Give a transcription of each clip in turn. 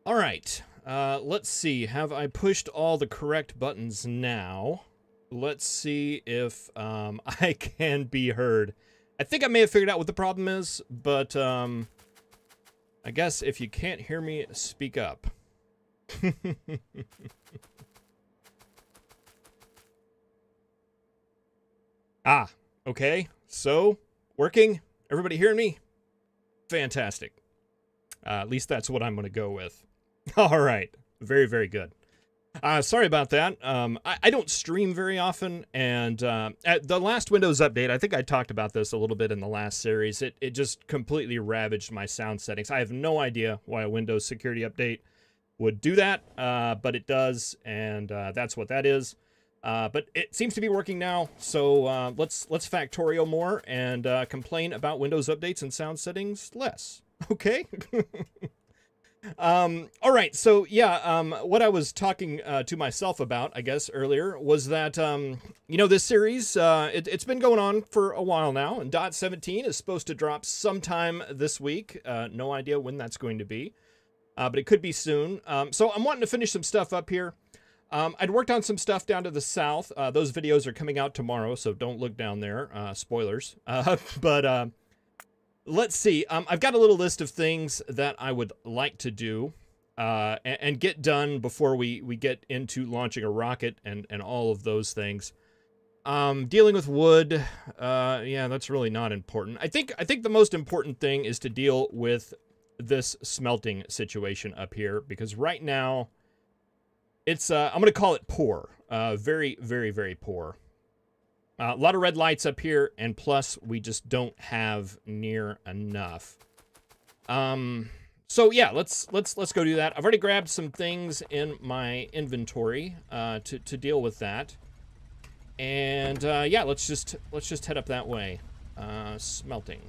All right. Let's see. Have I pushed all the correct buttons now? Let's see if I can be heard. I think I may have figured out what the problem is, but I guess if you can't hear me, speak up. Ah, okay. So, working? Everybody hearing me? Fantastic. At least that's what I'm going to go with. All right. Very, very good. Sorry about that. I don't stream very often, and at the last Windows update, I think I talked about this a little bit in the last series, it just completely ravaged my sound settings. I have no idea why a Windows security update would do that, but it does, and that's what that is. But it seems to be working now, so let's Factorio more and complain about Windows updates and sound settings less. Okay? All right, so yeah, what I was talking to myself about, I guess, earlier was that, you know, this series, it's been going on for a while now, and .17 is supposed to drop sometime this week. No idea when that's going to be, but it could be soon. So I'm wanting to finish some stuff up here. I'd worked on some stuff down to the south. Those videos are coming out tomorrow, so don't look down there. Spoilers. But let's see. I've got a little list of things that I would like to do and get done before we get into launching a rocket and all of those things. Dealing with wood, yeah, that's really not important. I think the most important thing is to deal with this smelting situation up here, because right now it's I'm going to call it poor. Very, very, very poor. A lot of red lights up here, and plus we just don't have near enough. So yeah, let's go do that. I've already grabbed some things in my inventory to deal with that, and yeah, let's just head up that way. Smelting.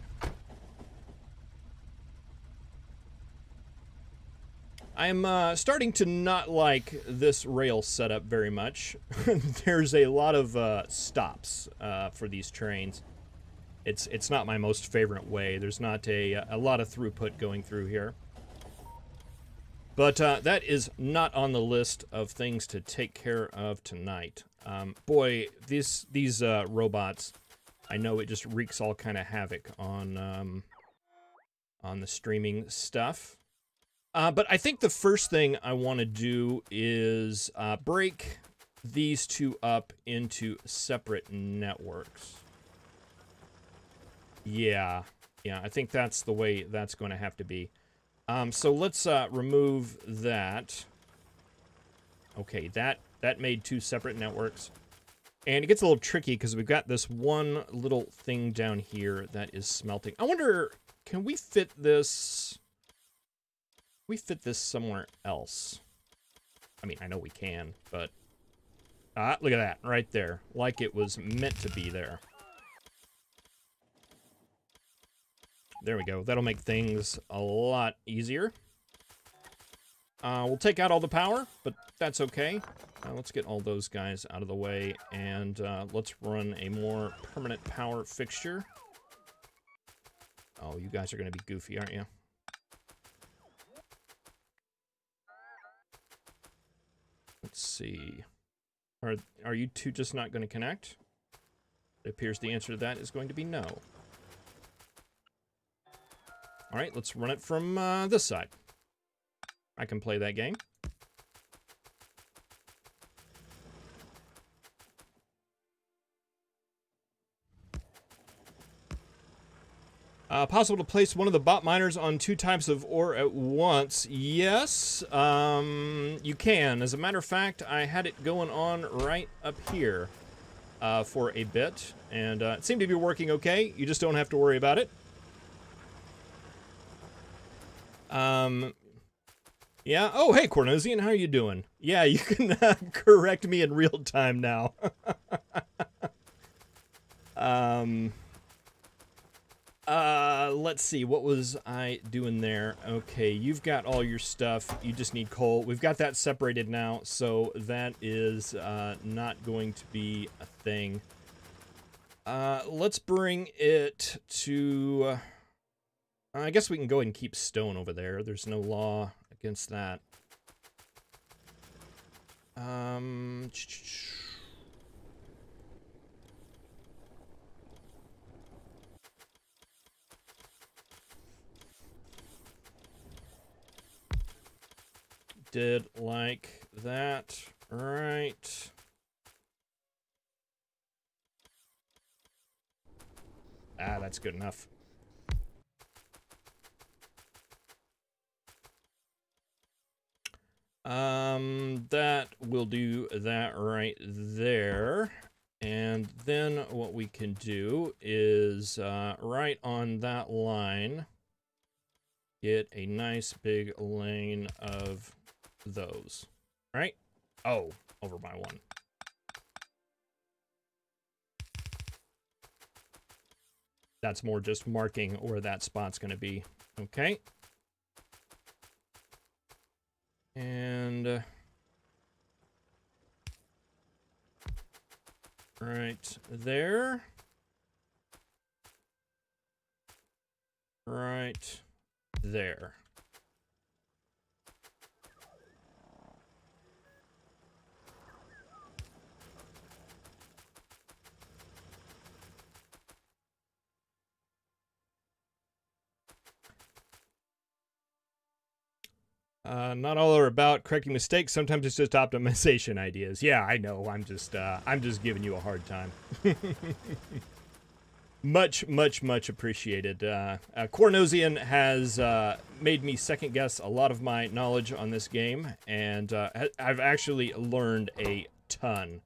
I'm starting to not like this rail setup very much. There's a lot of stops for these trains. It's not my most favorite way. There's not a lot of throughput going through here. But that is not on the list of things to take care of tonight. Boy, these robots, I know it just wreaks all kind of havoc on the streaming stuff. But I think the first thing I want to do is break these two up into separate networks. Yeah, I think that's the way that's going to have to be. So let's remove that. Okay, that made two separate networks. And it gets a little tricky because we've got this one little thing down here that is smelting. I wonder, can we fit this... we fit this somewhere else? I mean, I know we can, but look at that right there, like it was meant to be there. There we go. That'll make things a lot easier. We'll take out all the power, but that's okay. Let's get all those guys out of the way, and let's run a more permanent power fixture. Oh, you guys are going to be goofy, aren't you? Let's see. Are you two just not going to connect? It appears the answer to that is going to be no. All right, let's run it from this side. I can play that game. Possible to place one of the bot miners on two types of ore at once. Yes, you can. As a matter of fact, I had it going on right up here for a bit, and it seemed to be working okay. You just don't have to worry about it. Yeah. Oh, hey, Cornosian, how are you doing? Yeah, you can correct me in real time now. Let's see, what was I doing there? Okay, you've got all your stuff. You just need coal. We've got that separated now, so that is not going to be a thing. Let's bring it to... I guess we can go ahead and keep stone over there. There's no law against that. Um, did like that, right? Ah, that's good enough. That will do that right there. And then what we can do is, right on that line, get a nice big lane of those, right? Oh, over by one. That's more just marking where that spot's going to be. Okay. And right there. Right there. Not all are about correcting mistakes. Sometimes it's just optimization ideas. Yeah, I know. I'm just giving you a hard time. Much appreciated. Cornosian has made me second guess a lot of my knowledge on this game, and I've actually learned a ton.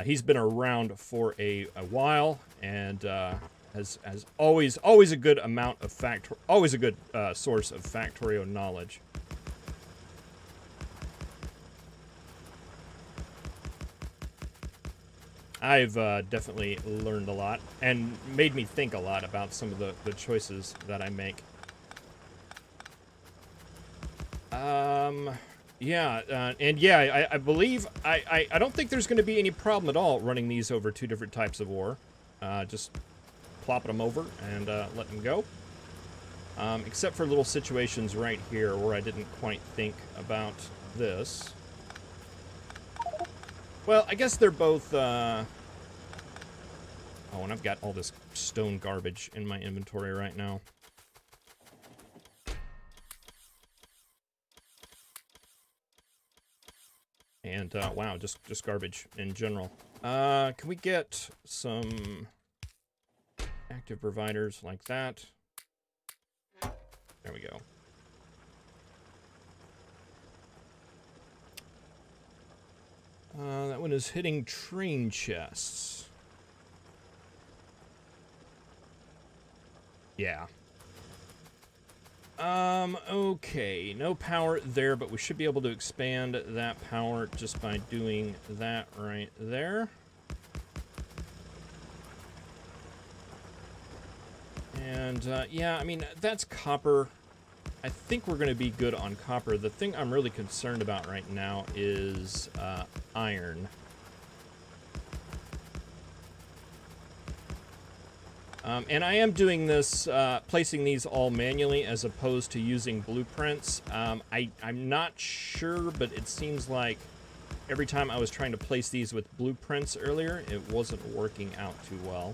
He's been around for a while, and has always a good amount of always a good source of Factorio knowledge. I've definitely learned a lot and made me think a lot about some of the choices that I make. Yeah, and yeah, I believe, I don't think there's going to be any problem at all running these over two different types of ore. Just plopping them over and letting them go. Except for little situations right here where I didn't quite think about this. Well, I guess they're both, oh, and I've got all this stone garbage in my inventory right now. And, wow, just garbage in general. Can we get some active providers like that? There we go. That one is hitting train chests. Yeah. Okay. No power there, but we should be able to expand that power just by doing that right there. And, yeah, I mean, that's copper. I think we're going to be good on copper. The thing I'm really concerned about right now is iron. And I am doing this, placing these all manually as opposed to using blueprints. I'm not sure, but it seems like every time I was trying to place these with blueprints earlier, it wasn't working out too well.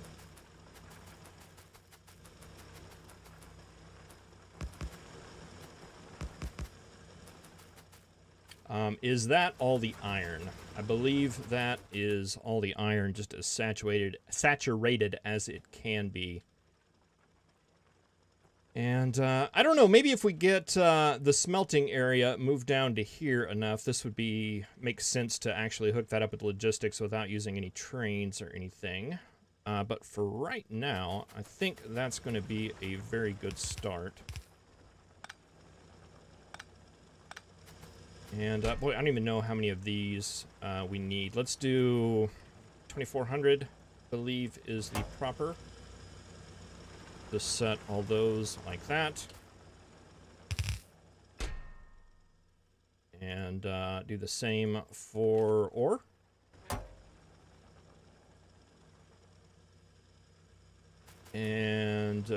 Is that all the iron? I believe that is all the iron, just as saturated as it can be. And I don't know, maybe if we get the smelting area moved down to here enough, this would make sense to actually hook that up with logistics without using any trains or anything. But for right now, I think that's going to be a very good start. And, boy, I don't even know how many of these we need. Let's do 2,400, I believe, is the proper. Just set all those like that. And do the same for ore. And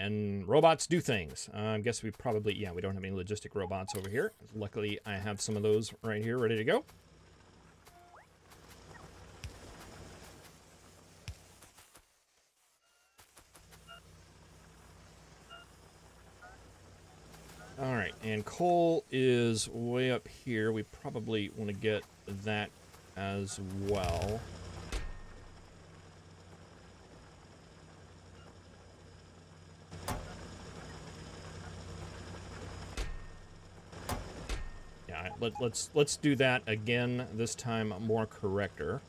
and robots do things. I guess we probably, yeah, we don't have any logistic robots over here. Luckily, I have some of those right here ready to go. All right, and coal is way up here. We probably want to get that as well. Yeah, let's do that again. This time more corrector.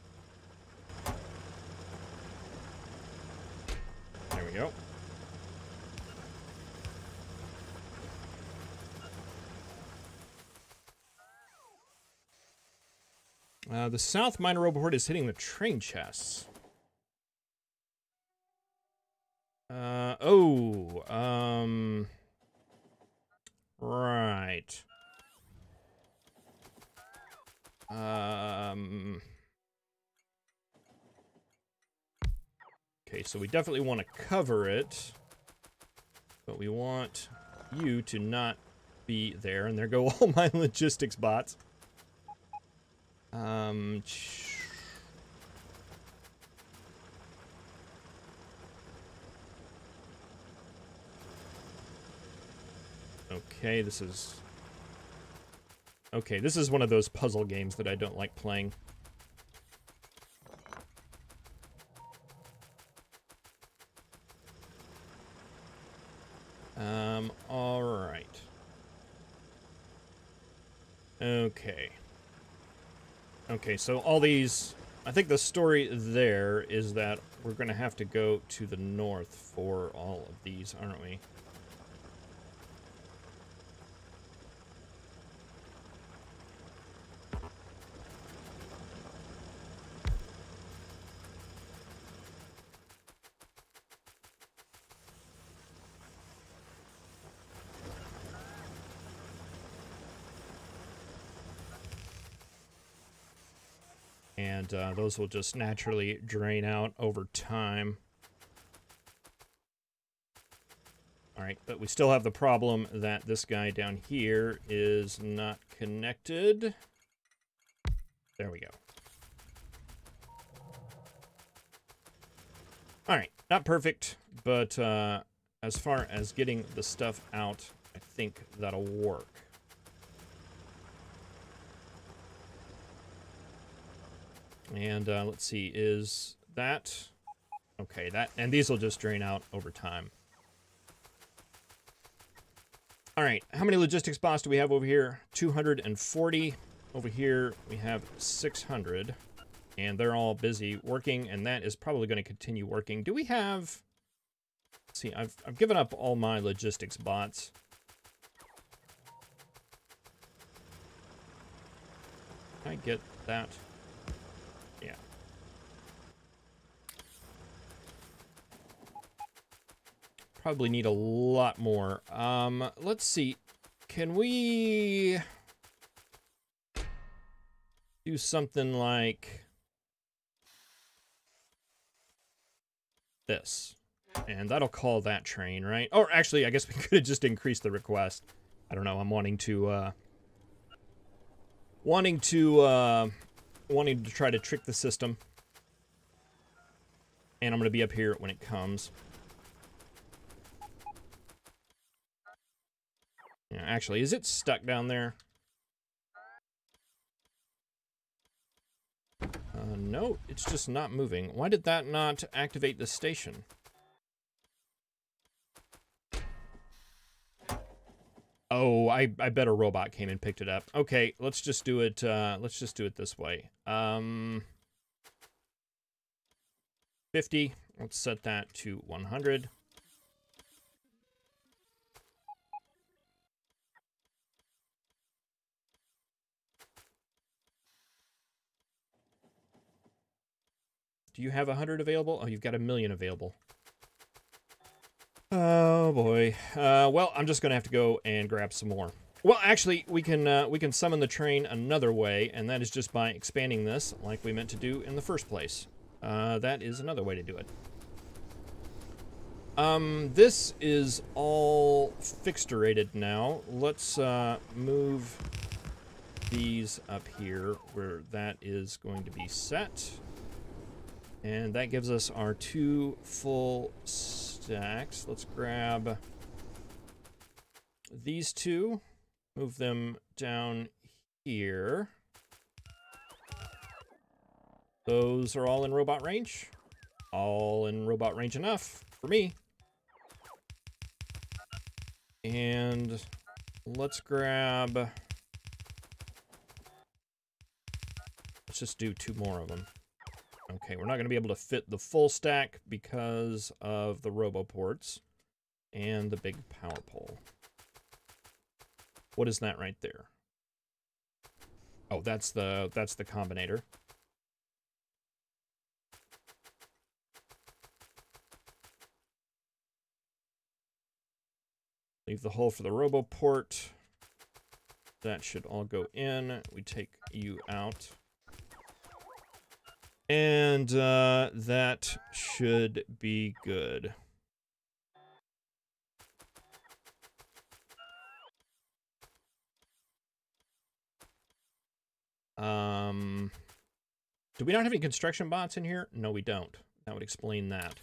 There we go. The south miner report is hitting the train chests. Right. Okay, so we definitely want to cover it, but we want you to not be there, and there go all my logistics bots. Okay, this is one of those puzzle games that I don't like playing. All right. Okay. Okay, so all these, I think the story there is that we're going to have to go to the north for all of these, aren't we? And those will just naturally drain out over time. All right, but we still have the problem that this guy down here is not connected. There we go. All right, not perfect, but as far as getting the stuff out, I think that'll work. And let's see, is that... Okay, that, and these will just drain out over time. All right, how many logistics bots do we have over here? 240. Over here, we have 600. And they're all busy working, and that is probably going to continue working. Do we have... Let's see, I've given up all my logistics bots. Can I get that? Yeah. Probably need a lot more. Let's see. Can we do something like this? And that'll call that train, right? Or actually, I guess we could have just increased the request. I don't know. I'm wanting to try to trick the system. And I'm going to be up here when it comes. Yeah, actually, is it stuck down there? No, it's just not moving. Why did that not activate the station? Oh, I bet a robot came and picked it up. Okay, let's just do it, this way. 50, let's set that to 100. Do you have 100 available? Oh, you've got 1,000,000 available. Oh boy. Well, I'm just gonna have to go and grab some more. Well, actually, we can summon the train another way, and that is just by expanding this, like we meant to do in the first place. That is another way to do it. This is all fixturated now. Let's move these up here where that is going to be set. And that gives us our 2 full stacks. Let's grab these 2, move them down here. Those are all in robot range. All in robot range enough for me. And let's grab... Let's just do 2 more of them. Okay, we're not going to be able to fit the full stack because of the roboports and the big power pole. What is that right there? Oh, that's the combinator. Leave the hole for the roboport. That should all go in. We take you out. And that should be good. Do we not have any construction bots in here? No, we don't. That would explain that.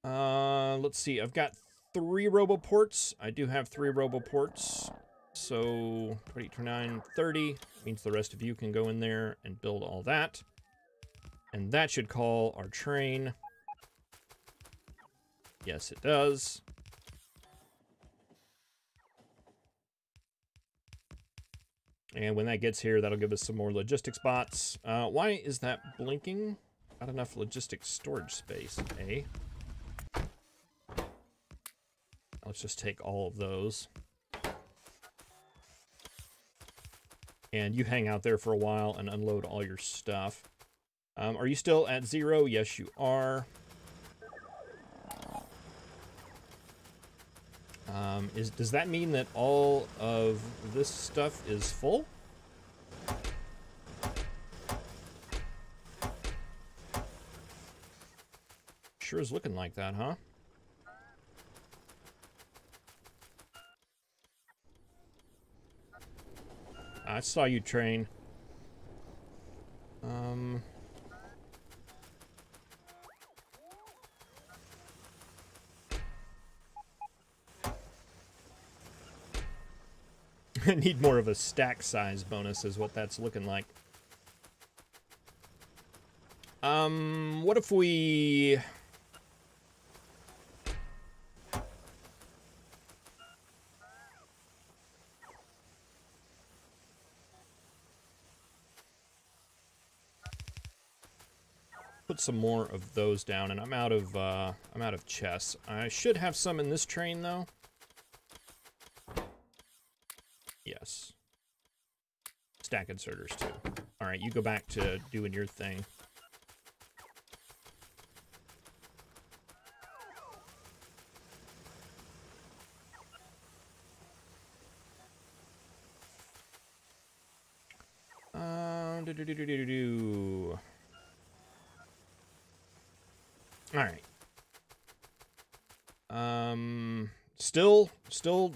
Let's see. I've got 3 roboports. I do have 3 roboports. So 20, 29, 30 means the rest of you can go in there and build all that. And that should call our train. Yes, it does. And when that gets here, that'll give us some more logistics bots. Why is that blinking? Not enough logistics storage space, eh? Let's just take all of those. And you hang out there for a while and unload all your stuff. Are you still at 0? Yes, you are. Does that mean that all of this stuff is full? Sure is looking like that, huh? I saw you, train. I need more of a stack size bonus is what that's looking like. What if we... put some more of those down, and I'm out of chests. I should have some in this train though. Yes. Stack inserters too. All right, you go back to doing your thing. All right. Still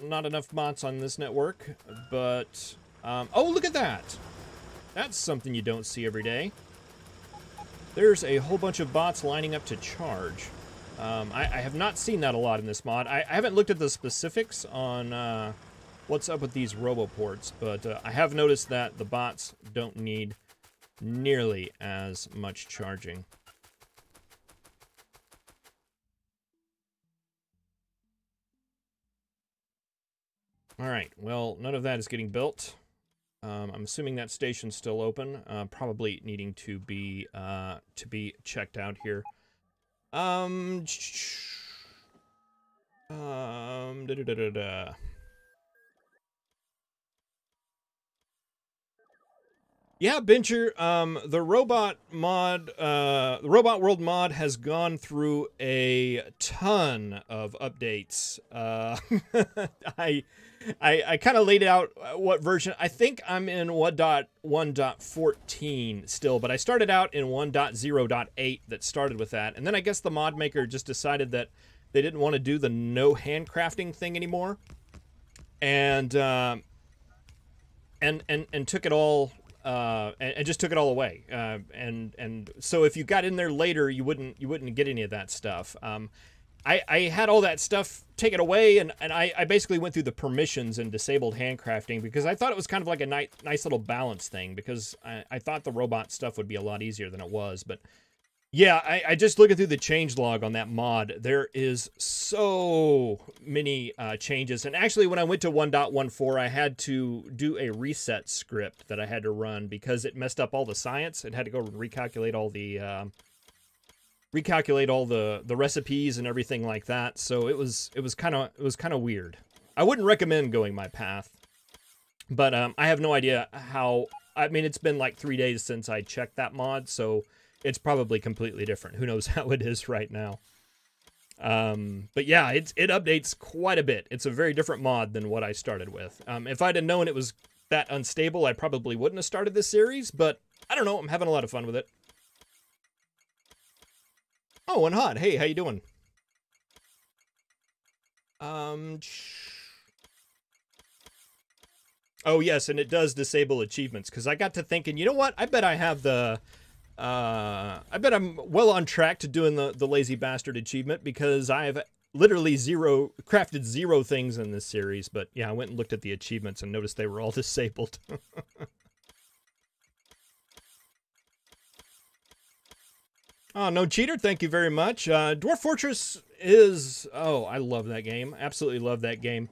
not enough bots on this network, but, oh, look at that. That's something you don't see every day. There's a whole bunch of bots lining up to charge. I have not seen that a lot in this mod. I haven't looked at the specifics on, what's up with these roboports, but I have noticed that the bots don't need nearly as much charging. All right, well, none of that is getting built. I'm assuming that station's still open, probably needing to be checked out here. Yeah, Bincher, the robot world mod has gone through a ton of updates. I kind of laid out what version. I think I'm in 1.1.14 still, but I started out in 1.0.8 that started with that. And then I guess the mod maker just decided that they didn't want to do the no handcrafting thing anymore. And took it all and just took it all away. And so if you got in there later, you wouldn't get any of that stuff. I had all that stuff taken away, and I basically went through the permissions and disabled handcrafting because I thought it was kind of like a nice little balance thing, because I thought the robot stuff would be a lot easier than it was. But yeah, I just looking through the changelog on that mod, there is so many changes. And actually, when I went to 1.14, I had to do a reset script that I had to run because it messed up all the science. It had to go recalculate all the recipes and everything like that. So it was kind of weird. I wouldn't recommend going my path, but I have no idea how. I mean, it's been like 3 days since I checked that mod, so it's probably completely different. Who knows how it is right now. But yeah, it updates quite a bit. It's a very different mod than what I started with. If I'd have known it was that unstable, I probably wouldn't have started this series, but I don't know. I'm having a lot of fun with it. Oh, and Hot. Hey, how you doing? Oh, yes, and it does disable achievements, because I got to thinking, you know what? I bet I have the... I bet I'm well on track to doing the Lazy Bastard achievement, because I have literally crafted zero things in this series. But yeah, I went and looked at the achievements and noticed they were all disabled. Oh, no cheater, thank you very much. Dwarf Fortress is... Oh, I love that game. Absolutely love that game.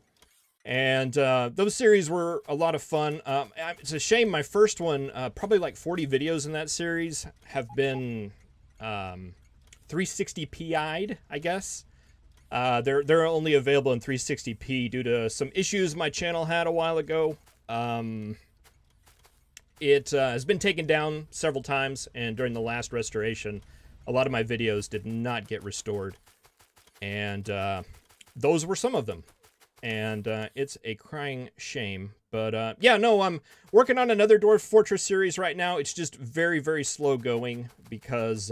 And those series were a lot of fun. It's a shame my first one, probably like 40 videos in that series, have been 360p'd, I guess. They're only available in 360p due to some issues my channel had a while ago. It has been taken down several times, and during the last restoration, a lot of my videos did not get restored. And those were some of them. And it's a crying shame. But yeah, no, I'm working on another Dwarf Fortress series right now. It's just very, very slow going because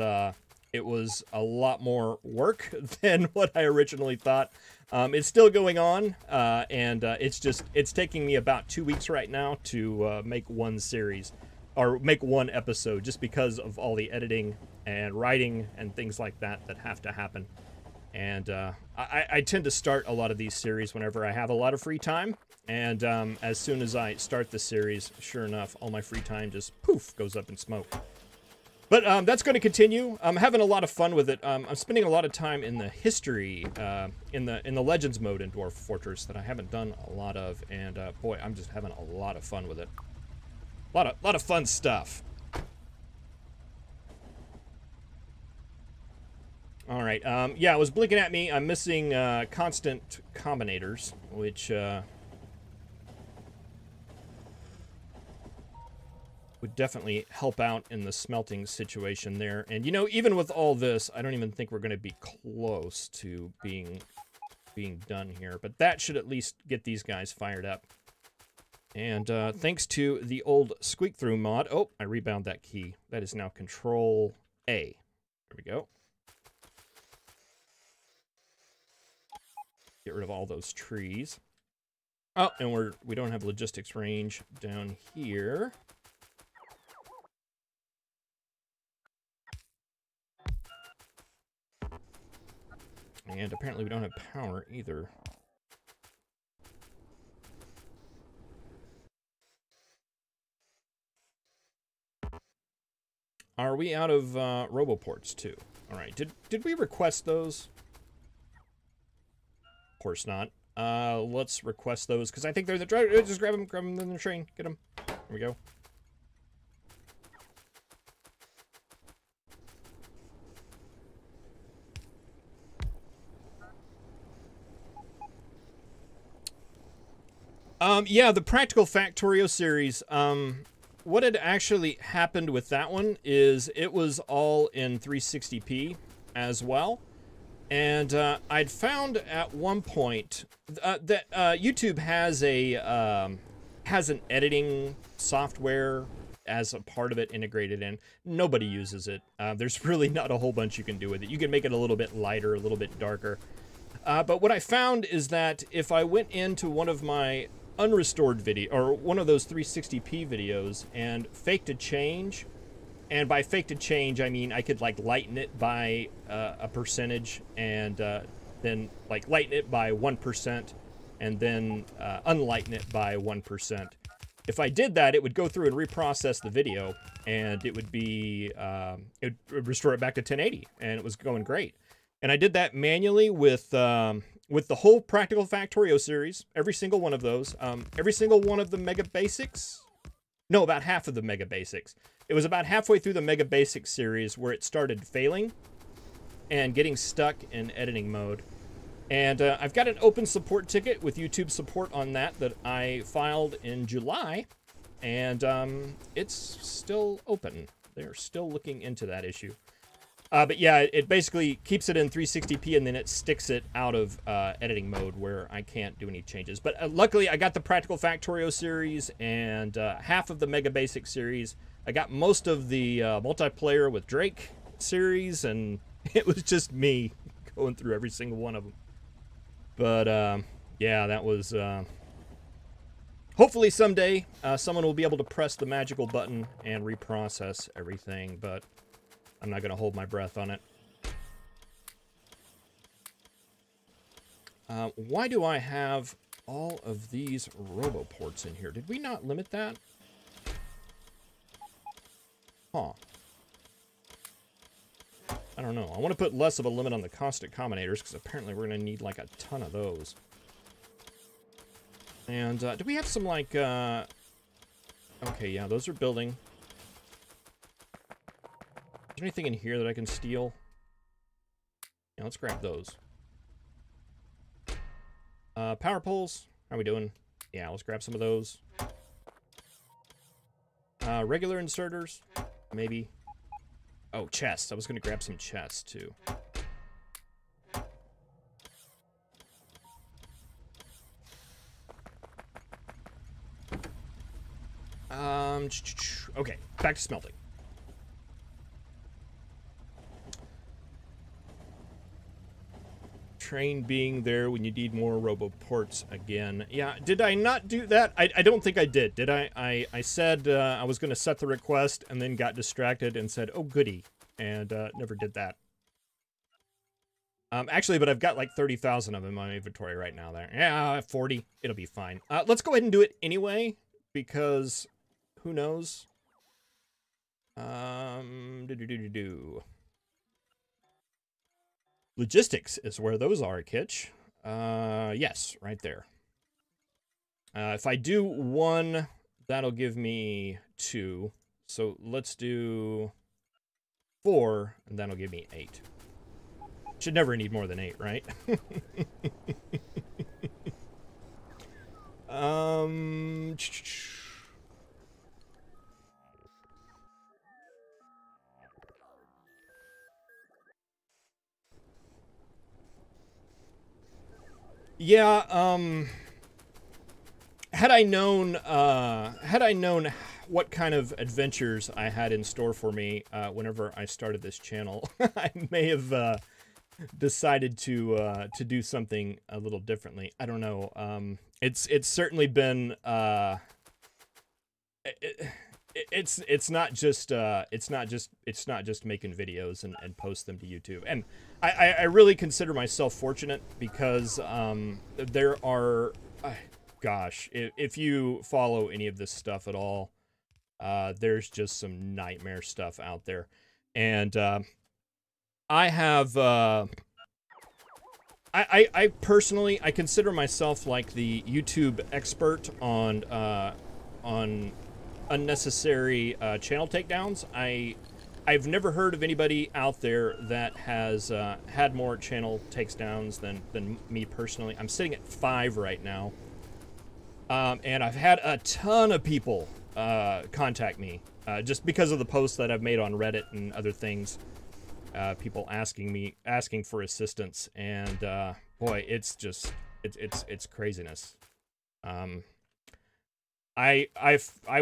it was a lot more work than what I originally thought. It's still going on, and it's taking me about 2 weeks right now to make one series, or make one episode, just because of all the editing and writing and things like that have to happen. And I tend to start a lot of these series whenever I have a lot of free time. And as soon as I start the series, sure enough, all my free time just poof goes up in smoke. But that's going to continue. I'm having a lot of fun with it. I'm spending a lot of time in the history, in the Legends mode in Dwarf Fortress that I haven't done a lot of. And boy, I'm just having a lot of fun with it. A lot of fun stuff. All right. Yeah, it was blinking at me. I'm missing constant combinators, which would definitely help out in the smelting situation there. And, you know, even with all this, I don't even think we're going to be close to being done here. But that should at least get these guys fired up. And thanks to the old squeak-through mod. Oh, I rebound that key. That is now Control A. There we go. Get rid of all those trees. Oh, and we don't have logistics range down here. And apparently we don't have power either. Are we out of roboports too? All right. Did we request those? Of course not. Let's request those because I think they're the driver. Just grab them in the train. Get them. There we go. Yeah, the Practical Factorio series. What had actually happened with that one is it was all in 360p as well. And I'd found at one point that YouTube has an editing software as a part of it integrated in. Nobody uses it. There's really not a whole bunch you can do with it. You can make it a little bit lighter, a little bit darker. But what I found is that if I went into one of my unrestored video, or one of those 360p videos, and faked a change, and by faked a change, I mean I could like lighten it by a percentage, and then like lighten it by 1%, and then unlighten it by 1%. If I did that, it would go through and reprocess the video, and it would be, it would restore it back to 1080, and it was going great. And I did that manually with the whole Practical Factorio series, every single one of those, every single one of the Mega Basics. No, about half of the Mega Basics. It was about halfway through the Mega Basics series where it started failing and getting stuck in editing mode. And I've got an open support ticket with YouTube support on that I filed in July, and it's still open. They're still looking into that issue. But yeah, it basically keeps it in 360p, and then it sticks it out of editing mode where I can't do any changes. But luckily, I got the Practical Factorio series and half of the Mega Basic series. I got most of the multiplayer with Drake series, and it was just me going through every single one of them. But yeah, that was... hopefully someday someone will be able to press the magical button and reprocess everything, but I'm not going to hold my breath on it. Why do I have all of these roboports in here? Did we not limit that? Huh. I don't know. I want to put less of a limit on the constant combinators, because apparently we're going to need like a ton of those. And do we have some like... okay, yeah, those are building. Is there anything in here that I can steal? Yeah, let's grab those. Power poles. How are we doing? Yeah, let's grab some of those. Regular inserters. Maybe. Oh, chests. I was going to grab some chests, too. Okay, back to smelting. Train being there when you need more roboports again. Yeah, did I not do that? I don't think I did. Did I? I said I was going to set the request and then got distracted and said, oh, goody. And never did that. Actually, but I've got like 30,000 of them in my inventory right now there. Yeah, 40. It'll be fine. Let's go ahead and do it anyway, because who knows? Logistics is where those are, Kitch. Yes, right there. If I do 1, that'll give me 2. So let's do 4, and that'll give me 8. Should never need more than 8, right? Yeah, had I known what kind of adventures I had in store for me whenever I started this channel, I may have decided to do something a little differently. I don't know. It's certainly been it's not just making videos and post them to YouTube. And I really consider myself fortunate, because there are gosh, if you follow any of this stuff at all, there's just some nightmare stuff out there. And I have I personally, I consider myself like the YouTube expert on unnecessary channel takedowns. I've never heard of anybody out there that has had more channel takedowns than me personally. I'm sitting at 5 right now, and I've had a ton of people contact me just because of the posts that I've made on Reddit and other things. people asking for assistance, and boy, it's just it's craziness. I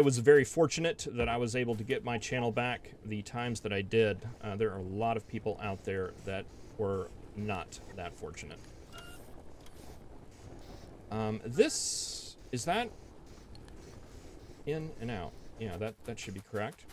was very fortunate that I was able to get my channel back the times that I did. There are a lot of people out there that were not that fortunate. This is that in and out. Yeah, that should be correct.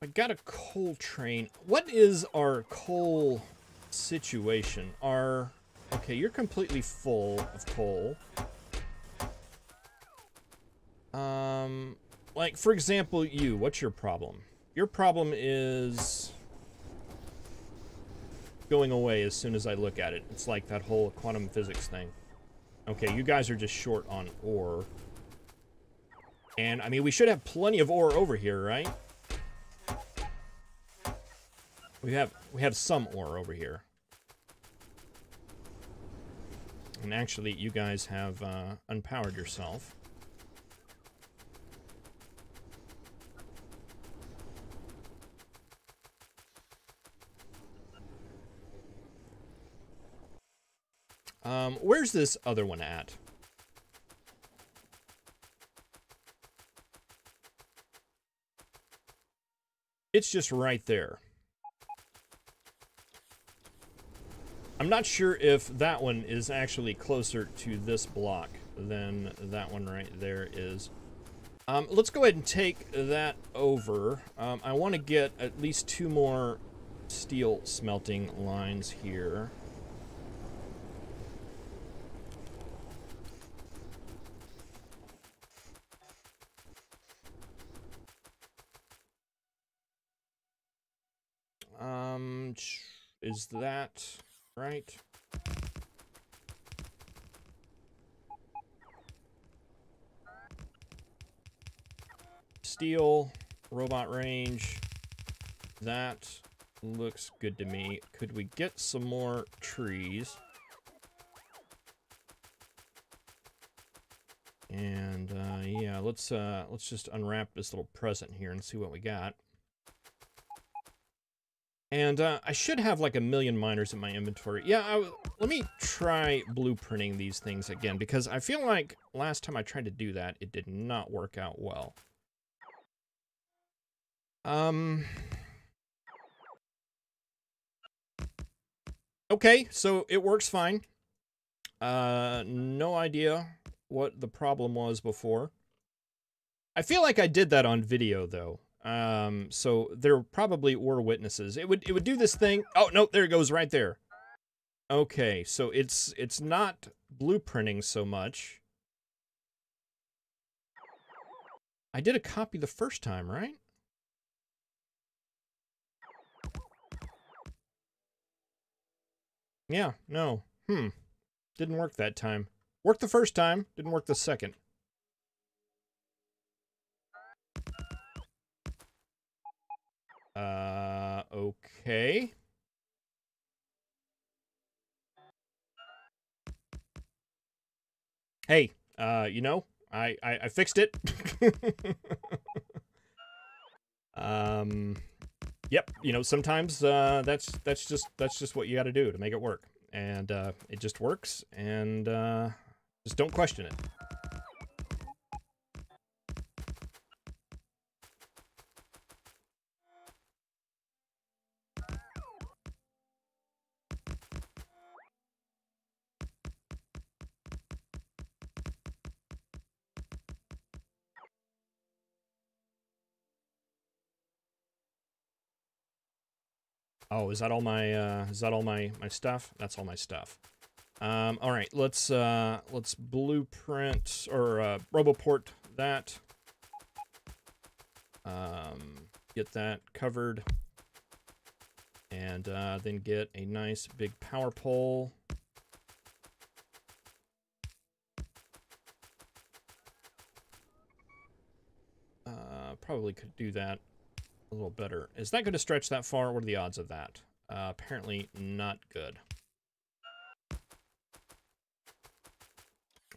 I got a coal train. What is our coal situation? Okay, you're completely full of coal. Like, for example, what's your problem? Your problem is going away as soon as I look at it. It's like that whole quantum physics thing. Okay, you guys are just short on ore. And, I mean, we should have plenty of ore over here, right? We have some ore over here. And actually, you guys have unpowered yourself. Where's this other one at? It's just right there. I'm not sure if that one is actually closer to this block than that one right there is. Let's go ahead and take that over. I want to get at least 2 more steel smelting lines here. Is that right? Steel, robot range. That looks good to me. Could we get some more trees? And yeah, let's just unwrap this little present here and see what we got. And I should have like 1,000,000 miners in my inventory. Yeah, let me try blueprinting these things again, because I feel like last time I tried to do that, it did not work out well. Okay, so it works fine. No idea what the problem was before. I feel like I did that on video, though. So there probably were witnesses. It would do this thing. Oh, no, there it goes right there. Okay, so it's not blueprinting so much. I did a copy the first time, right? Yeah, no. Didn't work that time. Worked the first time, didn't work the second. Okay. Hey, you know, I fixed it. Yep, you know, sometimes that's just what you got to do to make it work. And it just works, and just don't question it. Oh, is that all my stuff? That's all my stuff. All right, let's blueprint or roboport that. Get that covered, and then get a nice big power pole. Probably could do that a little better. Is that going to stretch that far? What are the odds of that? Apparently not good.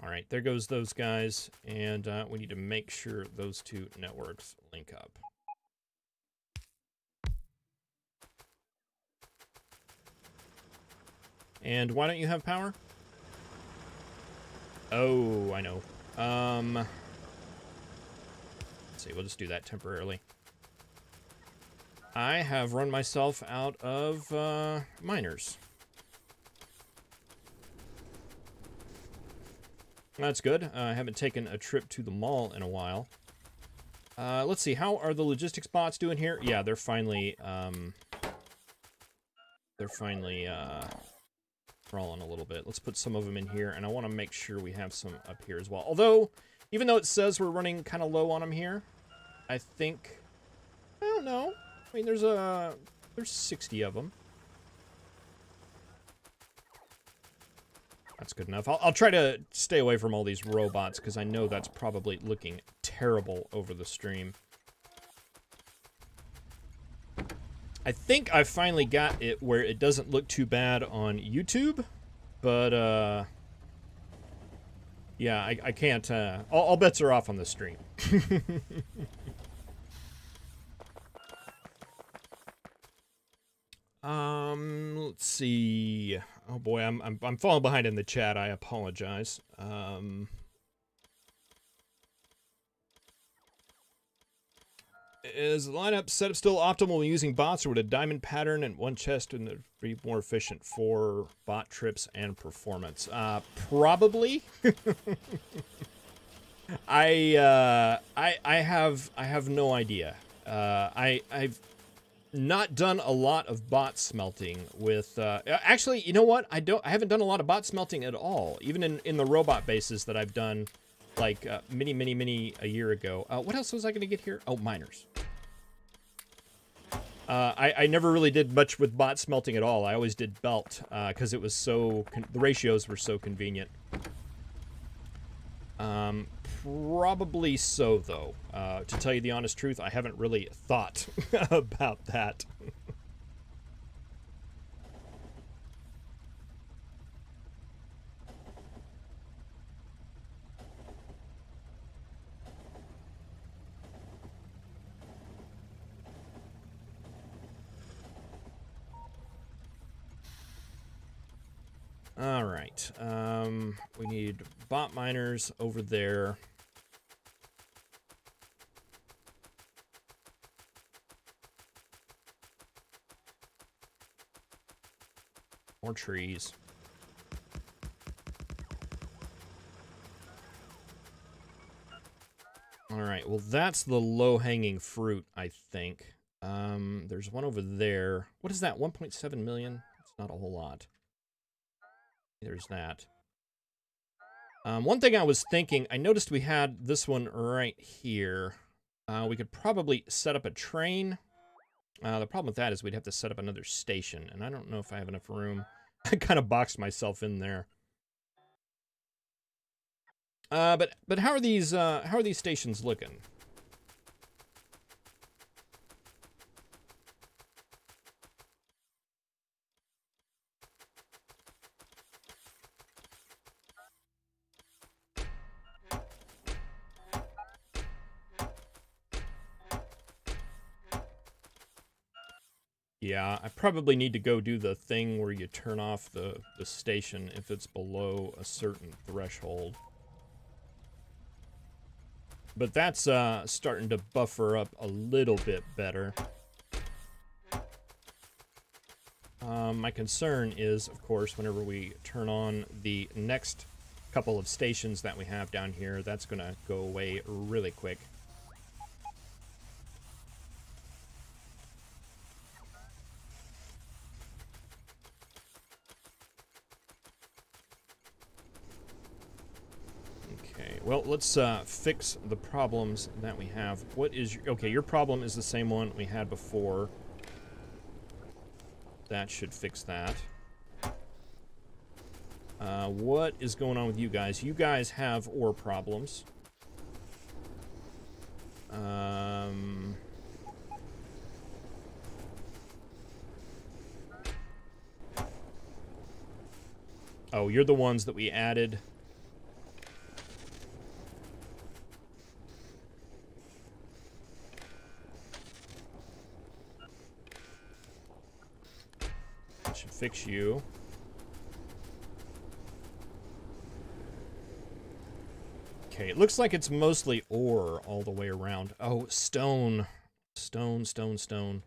All right, there goes those guys, and we need to make sure those two networks link up. And why don't you have power? Oh, I know. Let's see, we'll just do that temporarily. I have run myself out of miners. That's good. I haven't taken a trip to the mall in a while. Let's see, how are the logistics bots doing here? Yeah, they're finally crawling a little bit. Let's put some of them in here, and I want to make sure we have some up here as well. Although, even though it says we're running kind of low on them here, I think, I don't know. I mean, there's 60 of them. That's good enough. I'll try to stay away from all these robots, because I know that's probably looking terrible over the stream. I think I finally got it where it doesn't look too bad on YouTube, but, yeah, I can't, all bets are off on the stream. Let's see. Oh boy, I'm falling behind in the chat. I apologize. Is the lineup setup still optimal when using bots, or would a diamond pattern and one chest and be more efficient for bot trips and performance? Probably. I have no idea. I've not done a lot of bot smelting with, actually, you know what? I haven't done a lot of bot smelting at all, even in the robot bases that I've done, like, many a year ago. What else was I going to get here? Oh, miners. I never really did much with bot smelting at all. I always did belt, because it was so, the ratios were so convenient. Probably so, though. To tell you the honest truth, I haven't really thought about that. All right. We need bot miners over there. More trees. All right, well, that's the low-hanging fruit, I think. There's one over there. What is that, 1.7 million? It's not a whole lot. There's that. One thing I was thinking, I noticed we had this one right here. We could probably set up a train. The problem with that is we'd have to set up another station, and I don't know if I have enough room. I kind of boxed myself in there. But how are these stations looking? Yeah, I probably need to go do the thing where you turn off the station if it's below a certain threshold. But that's starting to buffer up a little bit better. My concern is, of course, whenever we turn on the next couple of stations that we have down here, that's going to go away really quick. Well, let's fix the problems that we have. What is your... Okay, your problem is the same one we had before. That should fix that. What is going on with you guys? You guys have ore problems. Oh, you're the ones that we added... fix you. Okay, it looks like it's mostly ore all the way around. Oh, stone. Stone, stone, stone.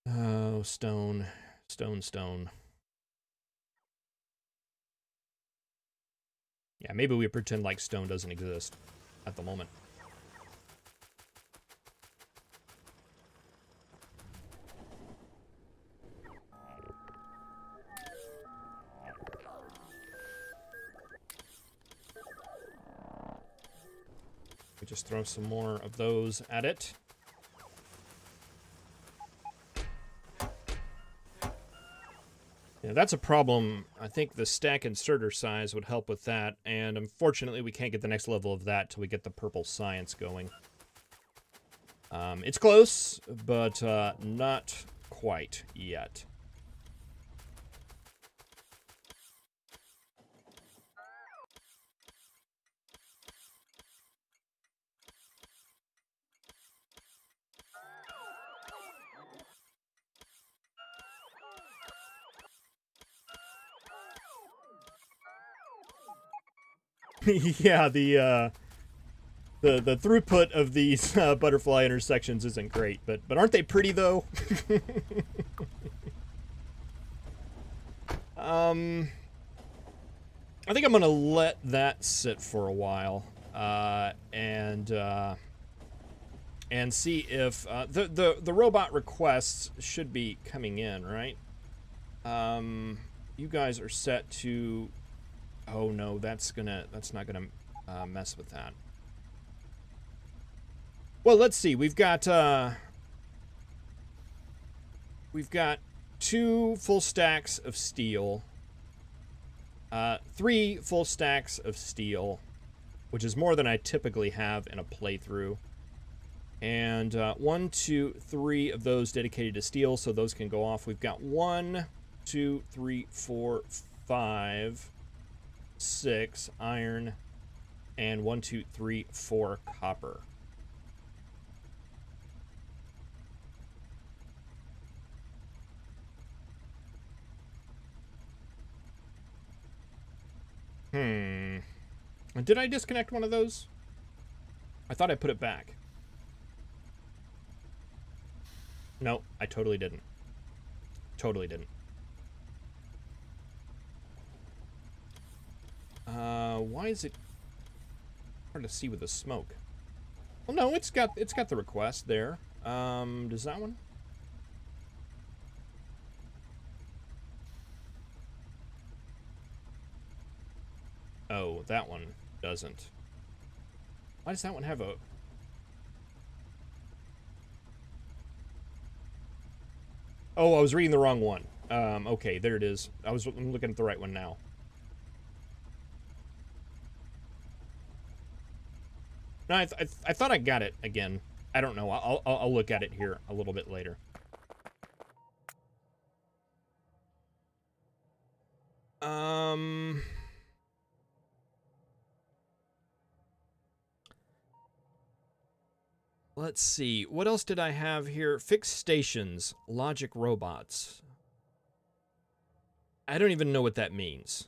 Oh, stone. Stone, stone. Yeah, maybe we pretend like stone doesn't exist at the moment. We just throw some more of those at it. Yeah, that's a problem. I think the stack inserter size would help with that, and unfortunately we can't get the next level of that till we get the purple science going. It's close, but not quite yet. Yeah, the throughput of these butterfly intersections isn't great, but aren't they pretty though? I think I'm gonna let that sit for a while, and see if the robot requests should be coming in, right? You guys are set to. Oh no, that's not gonna mess with that. Well, let's see. We've got 2 full stacks of steel, 3 full stacks of steel, which is more than I typically have in a playthrough, and 1, 2, 3 of those dedicated to steel, so those can go off. We've got 1, 2, 3, 4, 5, 6 iron, and 1, 2, 3, 4 copper. Did I disconnect one of those? I thought I put it back. No, I totally didn't. Totally didn't. Why is it hard to see with the smoke? Well, no, it's got the request there. Does that one? Oh, that one doesn't. Why does that one have a... Oh, I was reading the wrong one. Okay, there it is. I'm looking at the right one now. No, I thought I got it again. I don't know. I'll look at it here a little bit later. Let's see. What else did I have here? Fixed stations, logic robots. I don't even know what that means.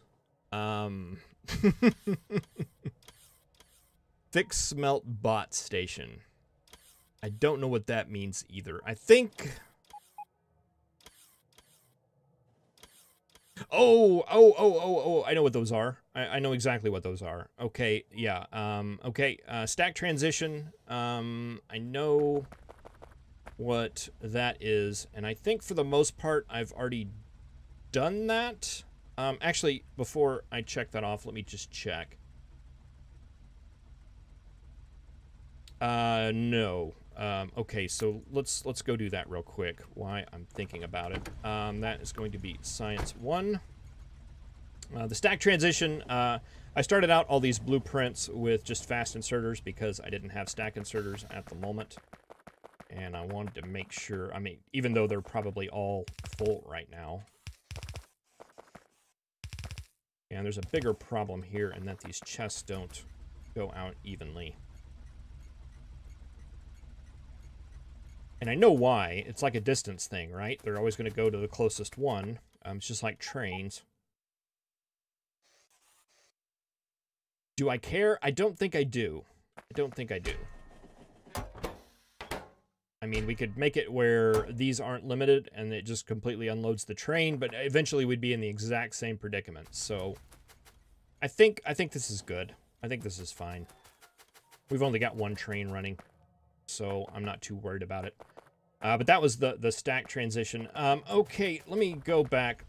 Fix smelt bot station. I don't know what that means either. I think... Oh, I know what those are. I know exactly what those are. Okay, yeah. Okay, stack transition. I know what that is, and I think for the most part I've already done that. Actually, before I check that off, let me just check. No. Okay, so let's go do that real quick while I'm thinking about it. That is going to be Science 1. The stack transition, I started out all these blueprints with just fast inserters because I didn't have stack inserters at the moment. And I wanted to make sure, I mean, even though they're probably all full right now. And there's a bigger problem here in that these chests don't go out evenly. And I know why. It's like a distance thing, right? They're always going to go to the closest one. It's just like trains. Do I care? I don't think I do. I don't think I do. I mean, we could make it where these aren't limited and it just completely unloads the train, but eventually we'd be in the exact same predicament. So I think this is good. I think this is fine. We've only got one train running, so I'm not too worried about it. But that was the stack transition. Okay, let me go back.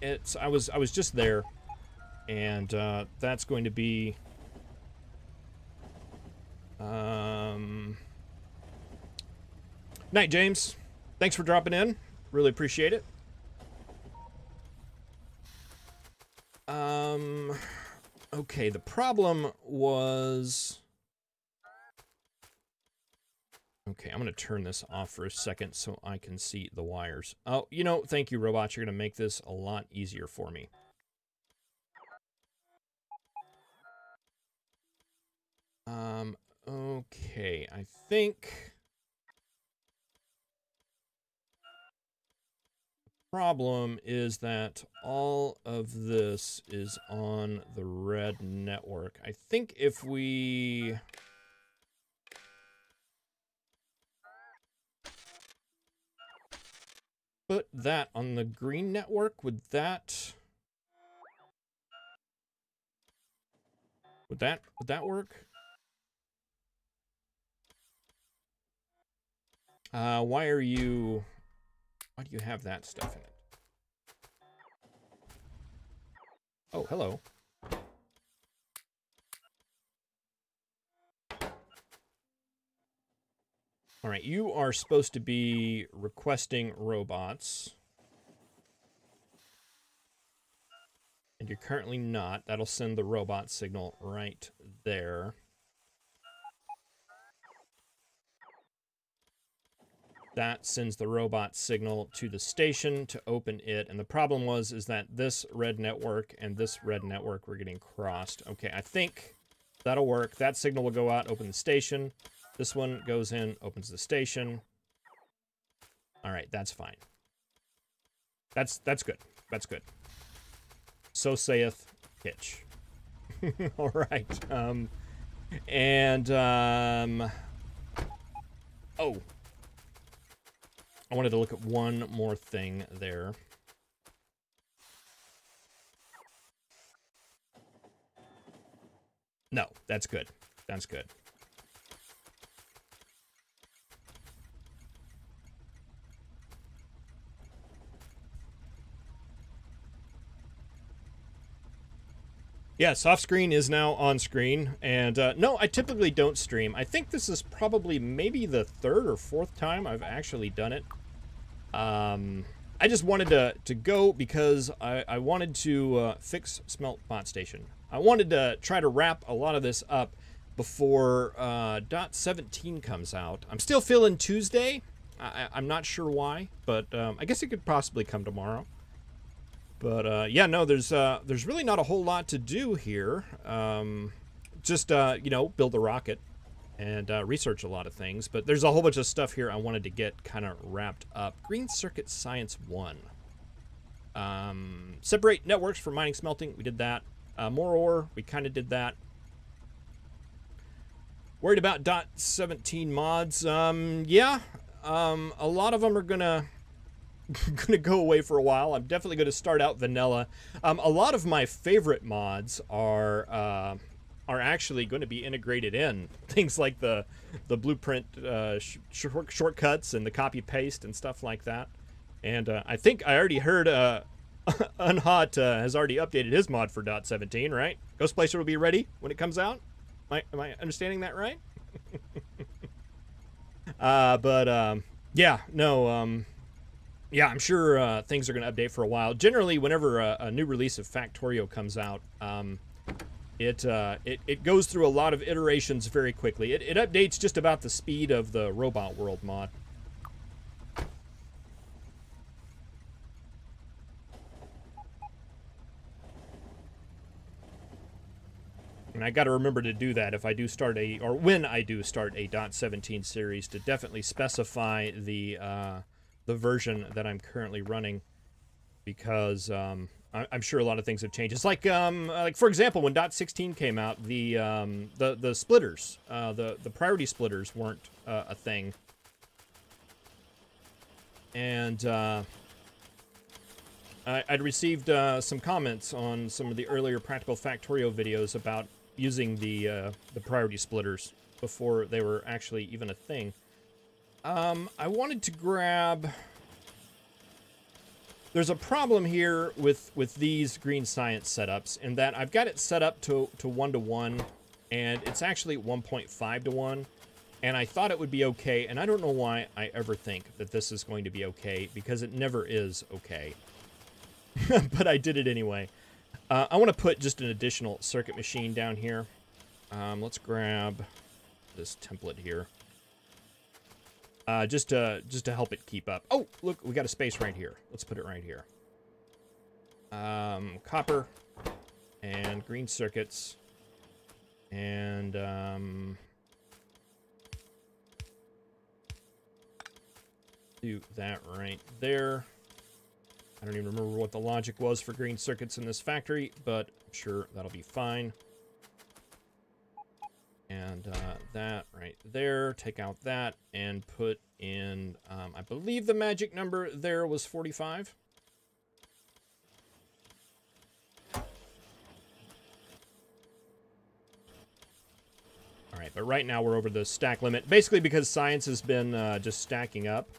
I was just there, and that's going to be night, James. Thanks for dropping in. Really appreciate it. Okay, the problem was... Okay, I'm going to turn this off for a second so I can see the wires. Oh, you know, thank you, robots. You're going to make this a lot easier for me. Okay, I think... problem is that all of this is on the red network. I think if we... put that on the green network, would that work? Why do you have that stuff in it? Oh, hello. All right, you are supposed to be requesting robots. And you're currently not. That'll send the robot signal right there. That sends the robot signal to the station to open it. And the problem is that this red network and this red network were getting crossed. Okay, I think that'll work. That signal will go out, open the station. This one goes in, opens the station. All right, that's fine. That's good. That's good. So saith Kitch. All right. Oh. I wanted to look at one more thing there. No, that's good. That's good. Yes, off screen is now on screen, and no, I typically don't stream. I think this is probably maybe the third or fourth time I've actually done it. I just wanted to go because I wanted to fix Smelt Bot Station. I wanted to try to wrap a lot of this up before .17 comes out. I'm still feeling Tuesday. I'm not sure why, but I guess it could possibly come tomorrow. But yeah, no, there's really not a whole lot to do here. Just you know, build the rocket and research a lot of things. But there's a whole bunch of stuff here I wanted to get kind of wrapped up. Green Circuit Science 1. Separate networks for mining smelting. We did that. More ore. We kind of did that. Worried about .17 mods. Yeah. A lot of them are gonna go away for a while. I'm definitely going to start out vanilla. A lot of my favorite mods are actually going to be integrated in. Things like the blueprint shortcuts and the copy paste and stuff like that. And I think I already heard Unhot has already updated his mod for .17, right? Ghostplacer will be ready when it comes out. Am I understanding that right? Yeah, no. Yeah, I'm sure things are going to update for a while. Generally, whenever a new release of Factorio comes out, it goes through a lot of iterations very quickly. It updates just about the speed of the Robot World mod. And I got to remember to do that if I do start or when I do start a .17 series, to definitely specify the version that I'm currently running, because I'm sure a lot of things have changed. It's like for example, when .16 came out, the splitters, the priority splitters weren't a thing, and I'd received some comments on some of the earlier Practical Factorio videos about using the priority splitters before they were actually even a thing. I wanted to grab... There's a problem here with these green science setups, in that I've got it set up to 1-to-1, and it's actually 1.5 to 1, and I thought it would be okay, and I don't know why I ever think that this is going to be okay, because it never is okay. But I did it anyway. I want to put just an additional circuit machine down here. Let's grab this template here. Just to help it keep up. Oh, look, we got a space right here. Let's put it right here. Copper and green circuits, and do that right there. I don't even remember what the logic was for green circuits in this factory, but I'm sure that'll be fine. And that right there, take out that, and put in, I believe the magic number there was 45. All right, but right now we're over the stack limit, basically because science has been just stacking up.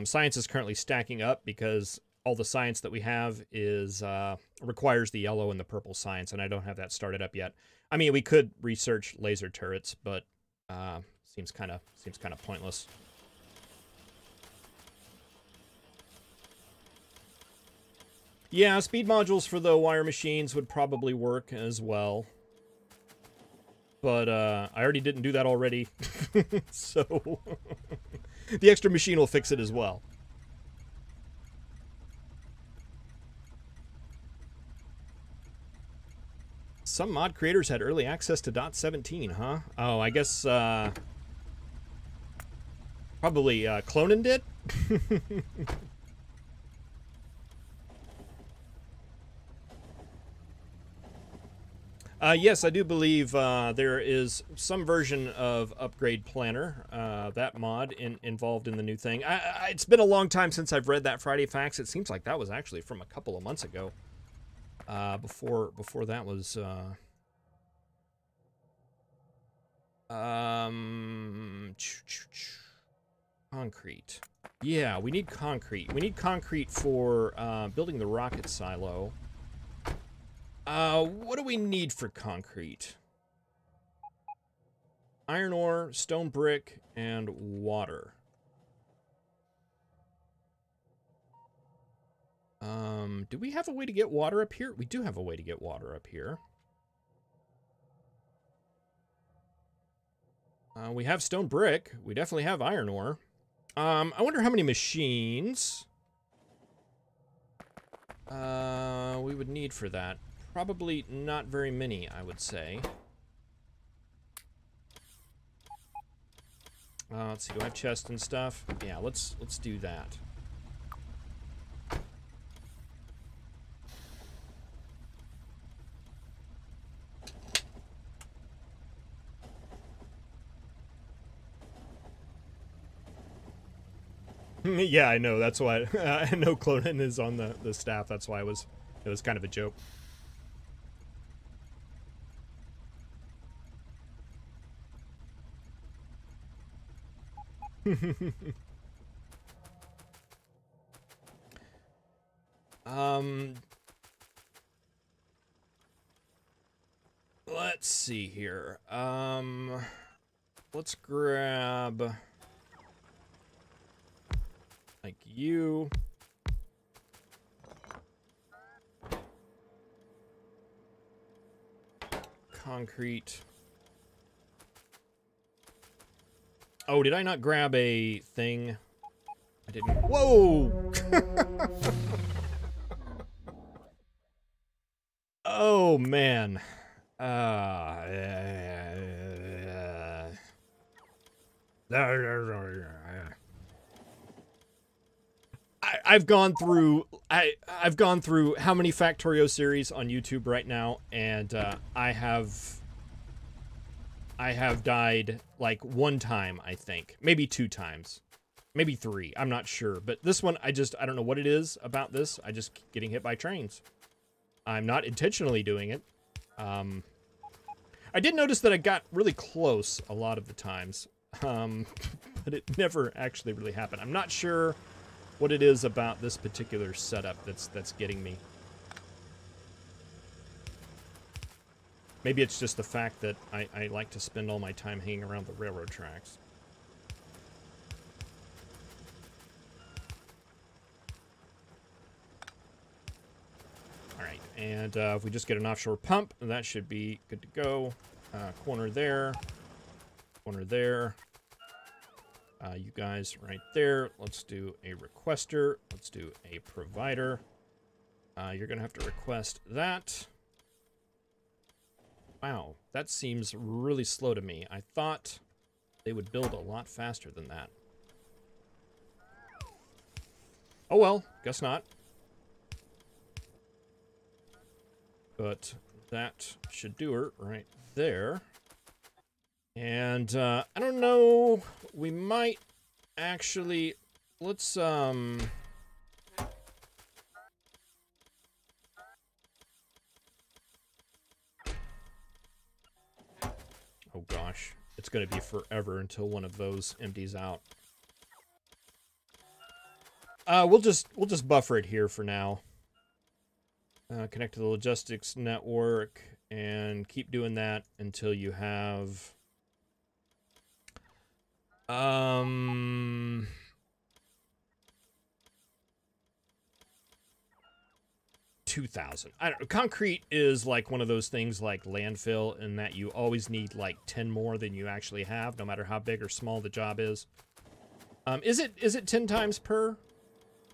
Science is currently stacking up because all the science that we have is requires the yellow and the purple science, and I don't have that started up yet. I mean, we could research laser turrets, but seems kind of pointless. Yeah, speed modules for the wire machines would probably work as well, but I already didn't do that already, so the extra machine will fix it as well. Some mod creators had early access to .17, huh? Oh, I guess, probably, Clonin did? Yes, I do believe, there is some version of Upgrade Planner, that mod, involved in the new thing. It's been a long time since I've read that Friday Facts. It seems like that was actually from a couple of months ago. Before that was, concrete. Yeah, we need concrete. We need concrete for, building the rocket silo. What do we need for concrete? Iron ore, stone brick, and water. Do we have a way to get water up here? We do have a way to get water up here. We have stone brick. We definitely have iron ore. I wonder how many machines we would need for that. Probably not very many, I would say. Let's see, do I have chests and stuff? Yeah, let's do that. Yeah, I know. That's why I know Clonin is on the staff. That's why it was kind of a joke. Let's see here. Let's grab like you. Concrete. Oh, did I not grab a thing? I didn't. Whoa! Oh, man. I've gone through I've gone through how many Factorio series on YouTube right now, and I have died like 1 time, I think, maybe 2 times, maybe 3. I'm not sure, but this one I don't know what it is about this. I just keep getting hit by trains. I'm not intentionally doing it. I did notice that I got really close a lot of the times, but it never actually really happened. I'm not sure what it is about this particular setup that's getting me. Maybe it's just the fact that I like to spend all my time hanging around the railroad tracks. Alright, and if we just get an offshore pump, that should be good to go. Corner there. Corner there. You guys right there. Let's do a requester. Let's do a provider. You're going to have to request that. Wow, that seems really slow to me. I thought they would build a lot faster than that. Oh well, guess not. But that should do her right there. And I don't know, we might actually, let's oh gosh, it's going to be forever until one of those empties out. We'll just buffer it here for now. Connect to the logistics network and keep doing that until you have 2,000. I don't know. Concrete is like one of those things like landfill in that you always need like 10 more than you actually have, no matter how big or small the job is. Is it 10 times per?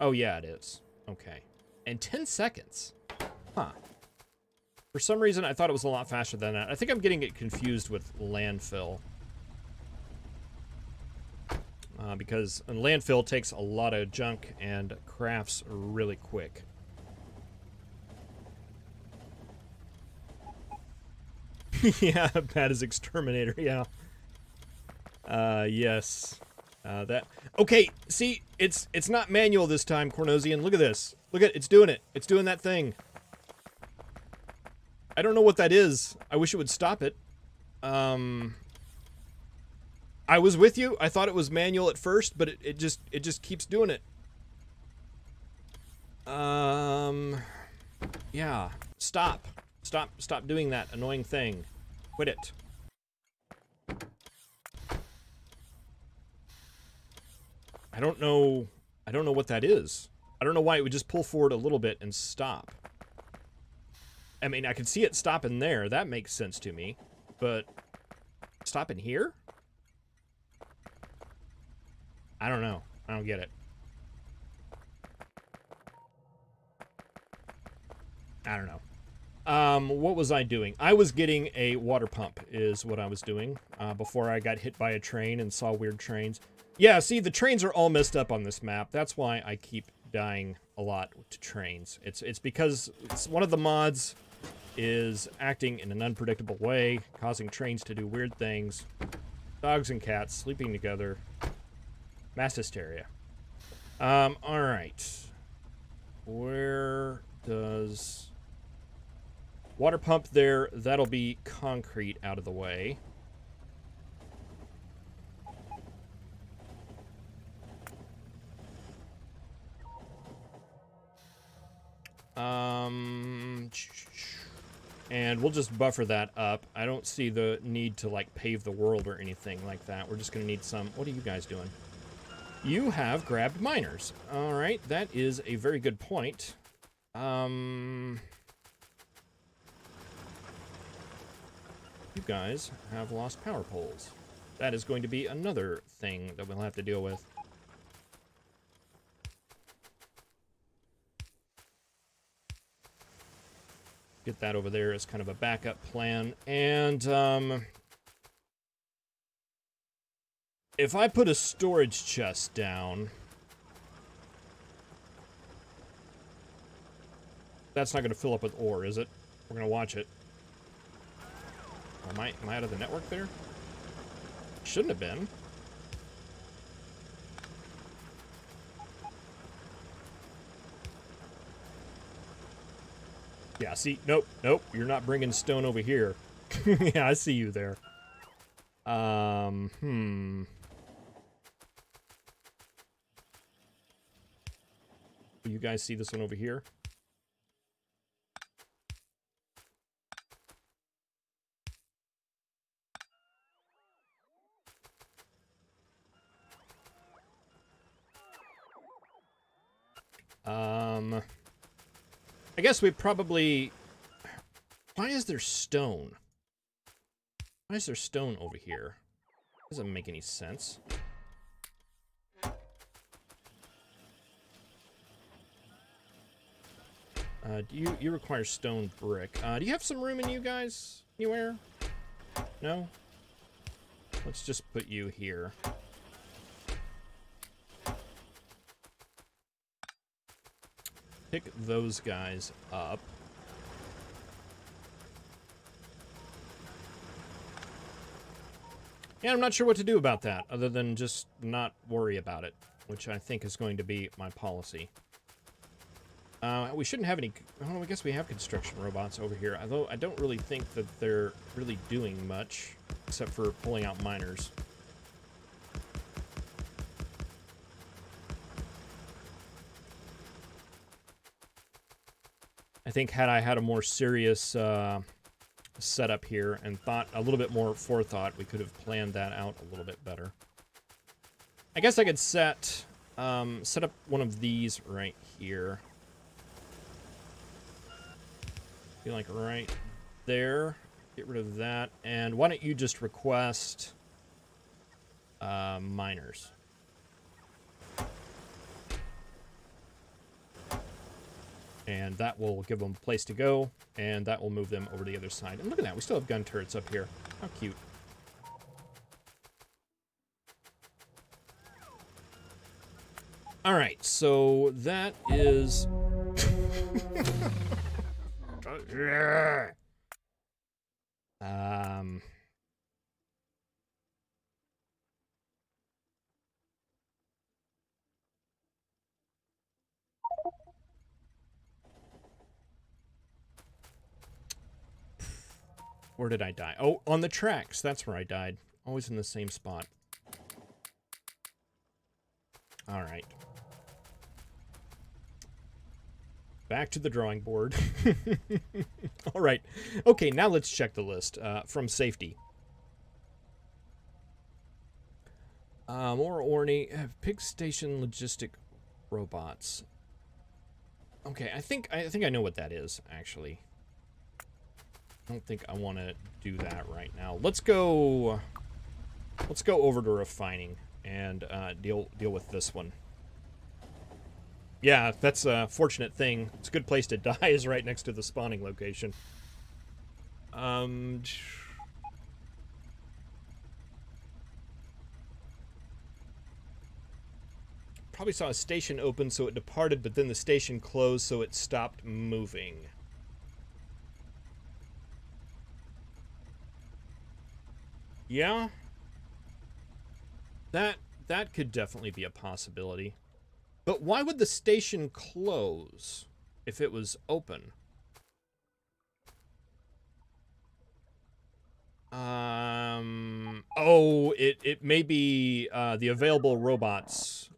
Oh yeah, it is. Okay. And 10 seconds. Huh. For some reason, I thought it was a lot faster than that. I think I'm getting it confused with landfill. Because landfill takes a lot of junk and crafts really quick. Yeah, bad as exterminator, yeah. Yes. That. Okay, see, it's not manual this time, Cornosian. Look at this. Look at it's doing it. It's doing that thing. I don't know what that is. I wish it would stop it. I was with you. I thought it was manual at first, but it just keeps doing it. Yeah. Stop doing that annoying thing. Quit it. I don't know what that is. I don't know why it would just pull forward a little bit and stop. I mean, I can see it stopping there. That makes sense to me. But stopping here? I don't know. I don't get it. I don't know. What was I doing? I was getting a water pump is what I was doing before I got hit by a train and saw weird trains. Yeah, see, the trains are all messed up on this map. That's why I keep dying a lot to trains. It's because one of the mods is acting in an unpredictable way, causing trains to do weird things. Dogs and cats sleeping together. Mass hysteria. Alright. Where does... Water pump there, that'll be concrete out of the way. And we'll just buffer that up. I don't see the need to, like, pave the world or anything like that. We're just gonna need some... What are you guys doing? You have grabbed miners. Alright, that is a very good point. You guys have lost power poles. That is going to be another thing that we'll have to deal with. Get that over there as kind of a backup plan. And if I put a storage chest down, that's not going to fill up with ore, is it? We're going to watch it. Am I out of the network there? Shouldn't have been. Yeah, see, nope, you're not bringing stone over here. Yeah, I see you there. You guys see this one over here? I guess we probably... Why is there stone? Why is there stone over here? Doesn't make any sense. You require stone brick. Do you have some room in you guys? Anywhere? No? Let's just put you here. Pick those guys up. Yeah, I'm not sure what to do about that, other than just not worry about it, which I think is going to be my policy. We shouldn't have any... Oh, I guess we have construction robots over here, although I don't really think that they're really doing much, except for pulling out miners. I think had I had a more serious setup here and thought a little bit more forethought, we could have planned that out a little bit better. I guess I could set up one of these right here. Be like right there. Get rid of that. And why don't you just request miners? And that will give them a place to go, and that will move them over to the other side. And look at that, we still have gun turrets up here. How cute. All right, so that is... Where did I die? Oh, on the tracks. That's where I died. Always in the same spot. All right. Back to the drawing board. All right. Okay, now let's check the list from safety. More Orny. Pig station logistic robots. Okay, I think I know what that is, actually. I don't think I want to do that right now. Let's go over to refining and deal with this one. Yeah, that's a fortunate thing. It's a good place to die is right next to the spawning location. Probably saw a station open, so it departed, but then the station closed, so it stopped moving. Yeah, that could definitely be a possibility. But why would the station close if it was open? Oh, it may be the available robots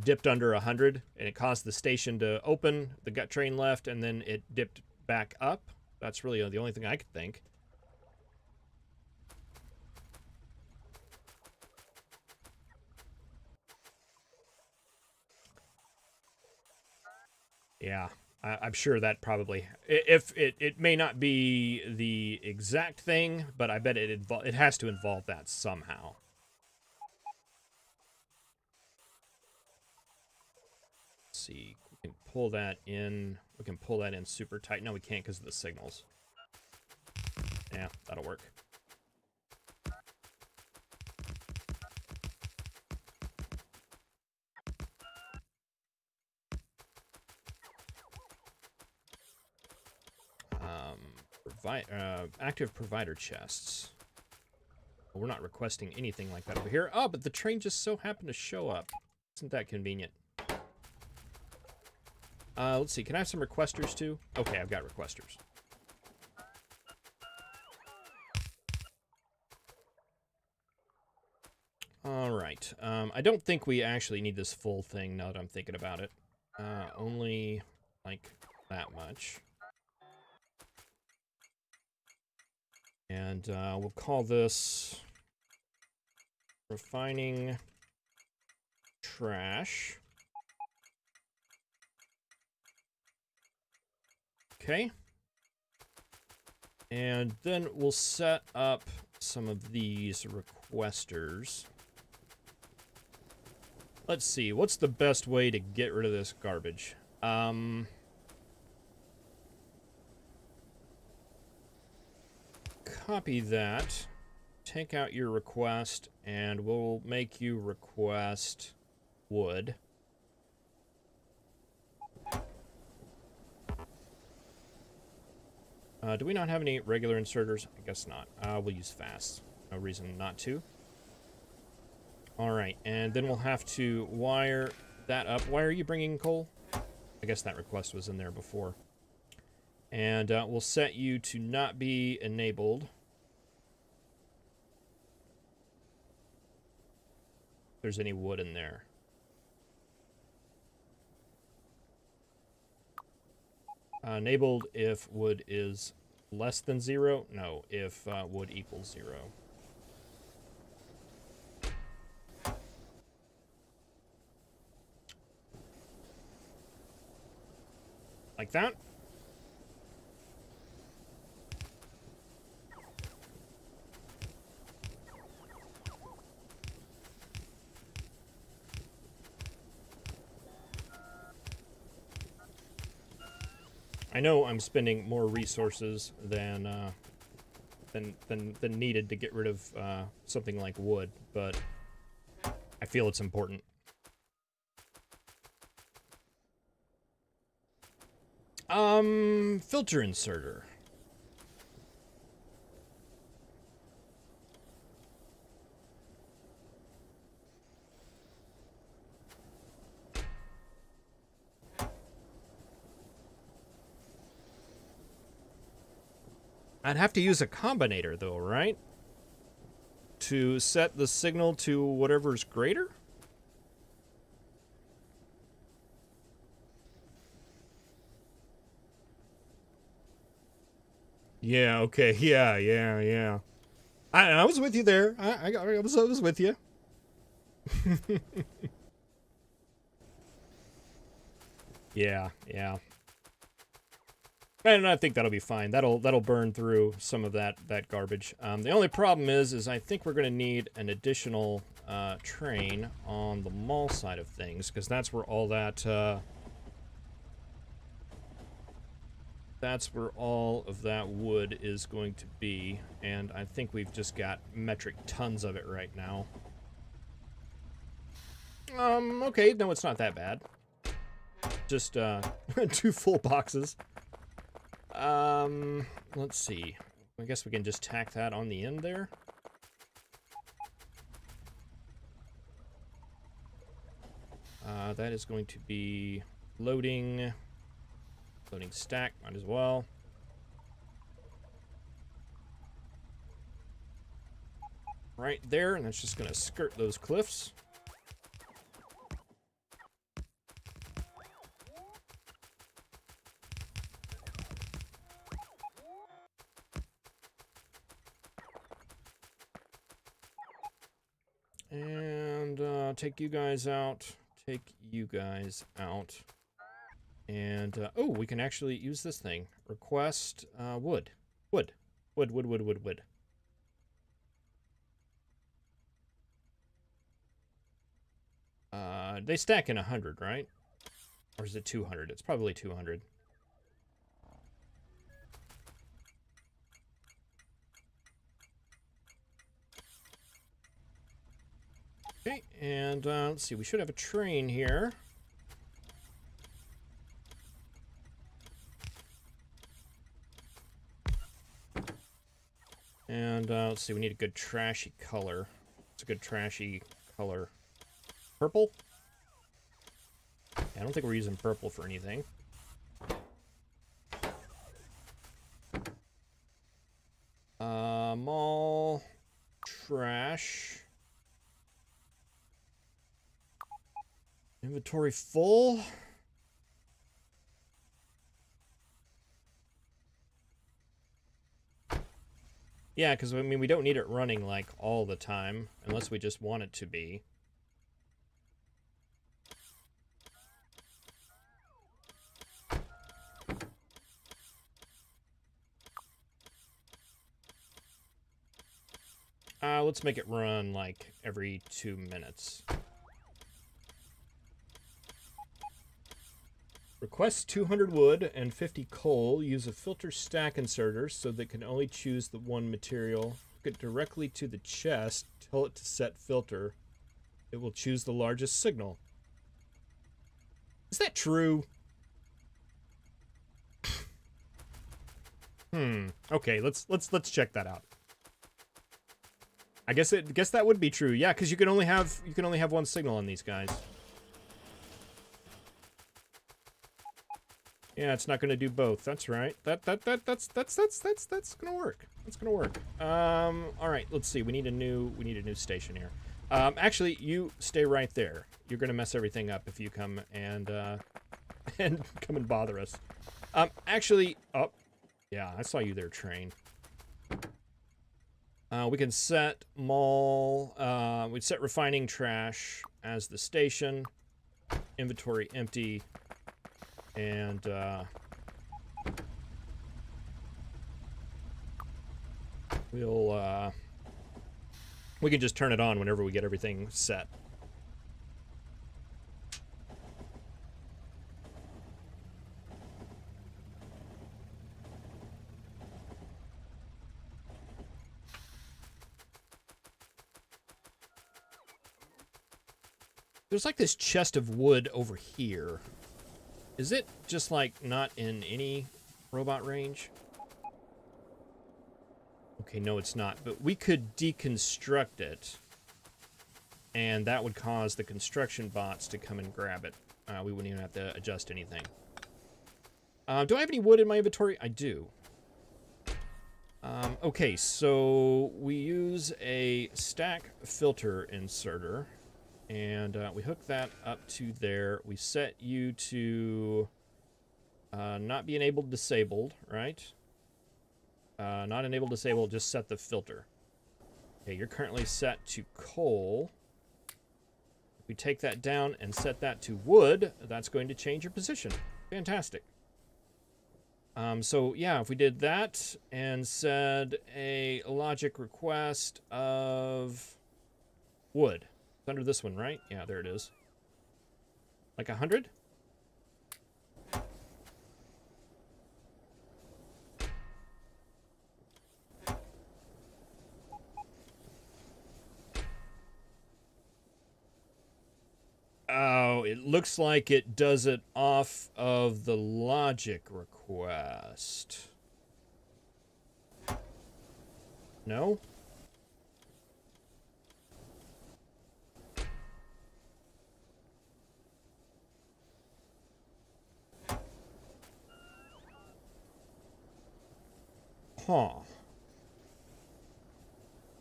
dipped under 100, and it caused the station to open. The gut train left, and then it dipped back up. That's really the only thing I could think. Yeah, I'm sure that probably, if it may not be the exact thing, but I bet it has to involve that somehow. Let's see, We can pull that in. We can pull that in super tight. No, we can't because of the signals. Yeah, that'll work. Active provider chests. Well, we're not requesting anything like that over here. Oh, but the train just so happened to show up. Isn't that convenient? Let's see. Can I have some requesters too? Okay, I've got requesters. All right. I don't think we actually need this full thing now that I'm thinking about it. Only like that much. And we'll call this refining trash. Okay. And then we'll set up some of these requesters. Let's see, what's the best way to get rid of this garbage? Copy that, take out your request, and we'll make you request wood. Do we not have any regular inserters? I guess not. We'll use fast. No reason not to. Alright, and then we'll have to wire that up. Why are you bringing coal? I guess that request was in there before. And we'll set you to not be enabled. If there's any wood in there. Enabled if wood is less than 0. No, if wood equals 0. Like that. I know I'm spending more resources than needed to get rid of something like wood, but I feel it's important. Filter inserter. I'd have to use a combinator, though, right? To set the signal to whatever's greater? Yeah, okay, yeah. I was with you there. I was with you. Yeah. And I think that'll be fine. That'll burn through some of that garbage. The only problem is I think we're going to need an additional train on the mall side of things, because that's where all that that's where all of that wood is going to be, and I think we've just got metric tons of it right now. Okay, no, it's not that bad. Just 2 full boxes. Let's see. I guess we can just tack that on the end there. That is going to be loading stack, might as well. Right there, and that's just gonna skirt those cliffs. And take you guys out. And oh, we can actually use this thing. Request wood. Wood. They stack in 100, right? Or is it 200? It's probably 200. Okay, and let's see. We should have a train here. And let's see. We need a good trashy color. It's a good trashy color. Purple? I don't think we're using purple for anything. Mall. Trash. Inventory full. Yeah, because, I mean, we don't need it running, like, all the time, unless we just want it to be. Let's make it run, like, every 2 minutes. Request 200 wood and 50 coal. Use a filter stack inserter so that can only choose the one material. Hook it directly to the chest. Tell it to set filter. It will choose the largest signal. Is that true? Okay, let's check that out. I guess that would be true. Yeah, because you can only have one signal on these guys. Yeah, it's not going to do both. That's right. That's gonna work. That's gonna work. All right. Let's see. We need a new station here. Actually, you stay right there. You're gonna mess everything up if you come and come and bother us. Actually, oh, yeah, I saw you there, train. We can set mall. We'd set refining trash as the station. Inventory empty. And, we can just turn it on whenever we get everything set. There's like this chest of wood over here. Is it just like not in any robot range? Okay, no, it's not. But we could deconstruct it, and that would cause the construction bots to come and grab it. We wouldn't even have to adjust anything. Do I have any wood in my inventory? I do. Okay, so we use a stack filter inserter. And we hook that up to there. We set you to not be enabled disabled, right? Not enabled disabled, just set the filter. Okay, you're currently set to coal. If we take that down and set that to wood, that's going to change your position. Fantastic. So yeah, if we did that and said a logic request of wood. It's under this one, right? Yeah, there it is. Like 100? Oh, it looks like it does it off of the logic request. No? Huh.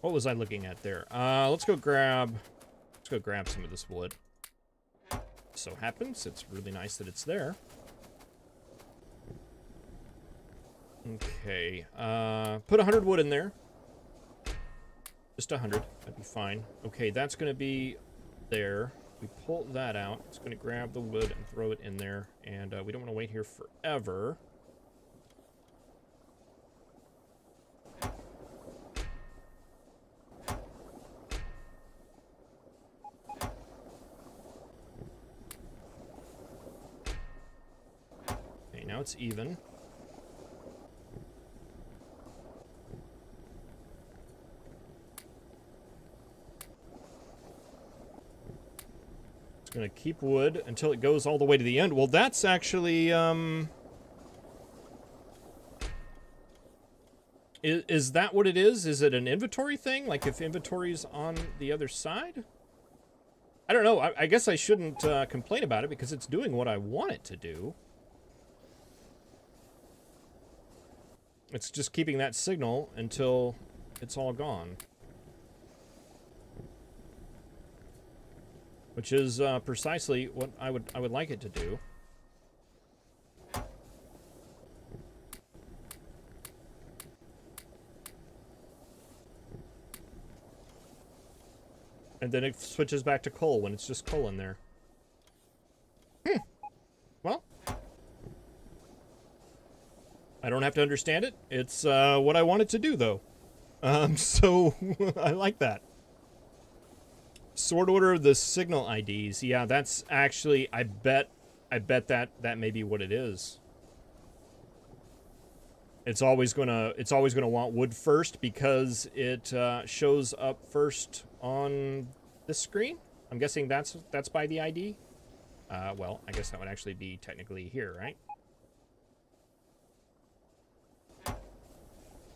What was I looking at there? Let's go grab some of this wood. So happens, it's really nice that it's there. Okay, put 100 wood in there. Just 100, that'd be fine. Okay, that's gonna be there. We pull that out. It's gonna grab the wood and throw it in there. And we don't wanna wait here forever. now it's even. It's going to keep wood until it goes all the way to the end. Well, that's actually, Is that what it is? Is it an inventory thing? Like if inventory's on the other side? I don't know. I guess I shouldn't complain about it because it's doing what I want it to do. It's just keeping that signal until it's all gone. Which is precisely what I would like it to do. And then it switches back to coal when it's just coal in there. Well, I don't have to understand it. It's what I want it to do, though. So I like that. Sort order of the signal IDs. Yeah, that's actually, I bet that may be what it is. It's always gonna want wood first because it shows up first on this screen. I'm guessing that's by the ID. Well, I guess that would actually be technically here, right?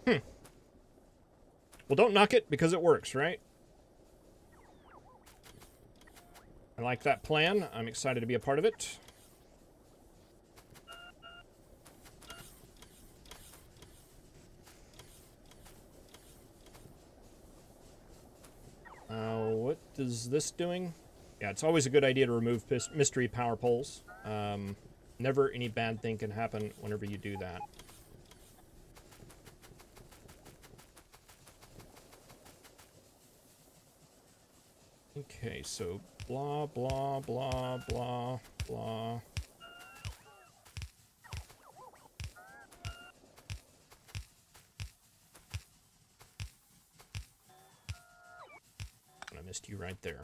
Well, don't knock it because it works, right? I like that plan. I'm excited to be a part of it. What is this doing? Yeah, it's always a good idea to remove mystery power poles. Never any bad thing can happen whenever you do that. Okay, so blah, blah, blah, blah, blah. I missed you right there.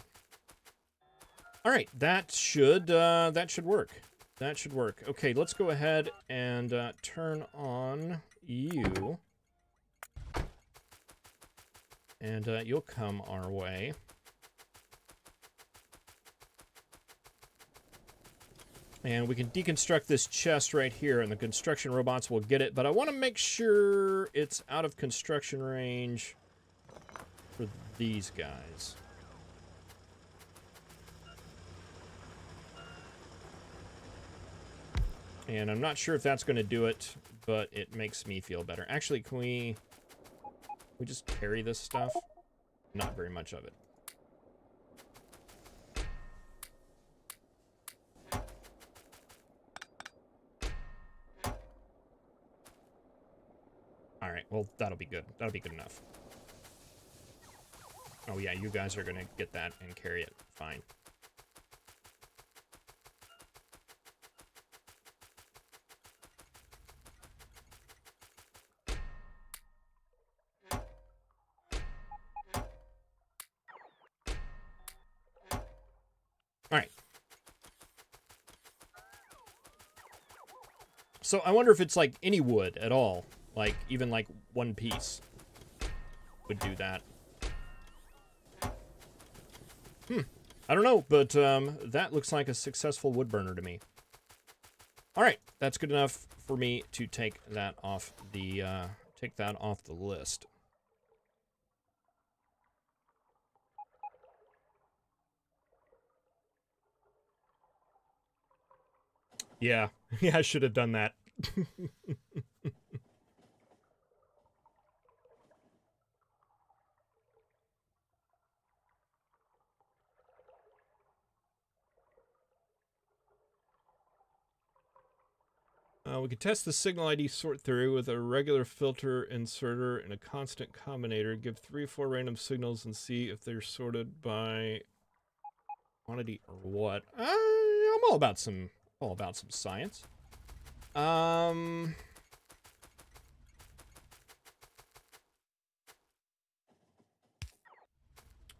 All right, that should work. That should work. Okay, let's go ahead and turn on you. And you'll come our way. And we can deconstruct this chest right here, and the construction robots will get it. But I want to make sure it's out of construction range for these guys. And I'm not sure if that's going to do it, but it makes me feel better. Actually, can we just carry this stuff? Not very much of it. All right, well, that'll be good. That'll be good enough. Oh, yeah, you guys are going to get that and carry it. Fine. All right. So I wonder if it's like any wood at all. Like, even like one piece would do that. I don't know, but that looks like a successful wood burner to me. All right, that's good enough for me to take that off the list. Yeah, yeah, I should have done that. We could test the signal ID sort through with a regular filter inserter and a constant combinator. Give 3 or 4 random signals and see if they're sorted by quantity or what. I'm all about some science.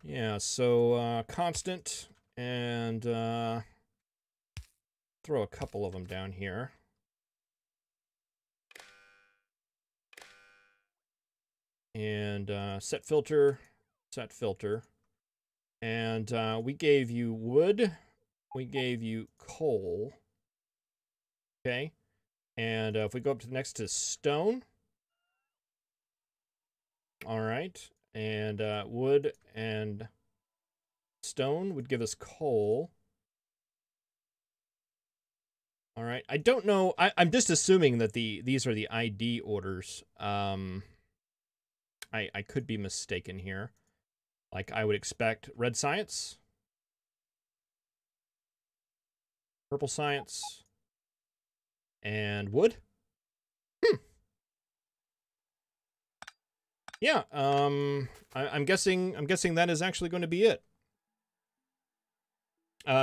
Yeah, so constant and throw a couple of them down here. And set filter, set filter. And we gave you wood. We gave you coal. Okay. And if we go up to the next to stone. All right. And wood and stone would give us coal. All right. I don't know. I'm just assuming that these are the ID orders. I could be mistaken here. Like I would expect red science, purple science, and wood. Yeah. I'm guessing that is actually going to be it.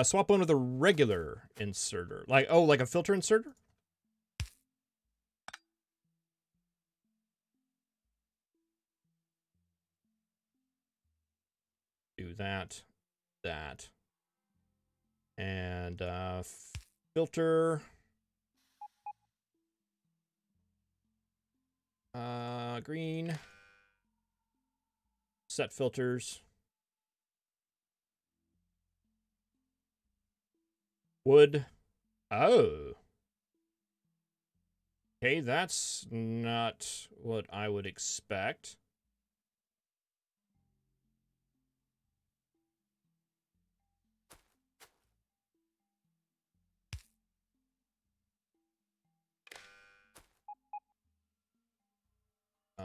Swap one with a regular inserter. Like a filter inserter? Do that. And filter. Green. Set filters. Wood. Oh. Okay, that's not what I would expect.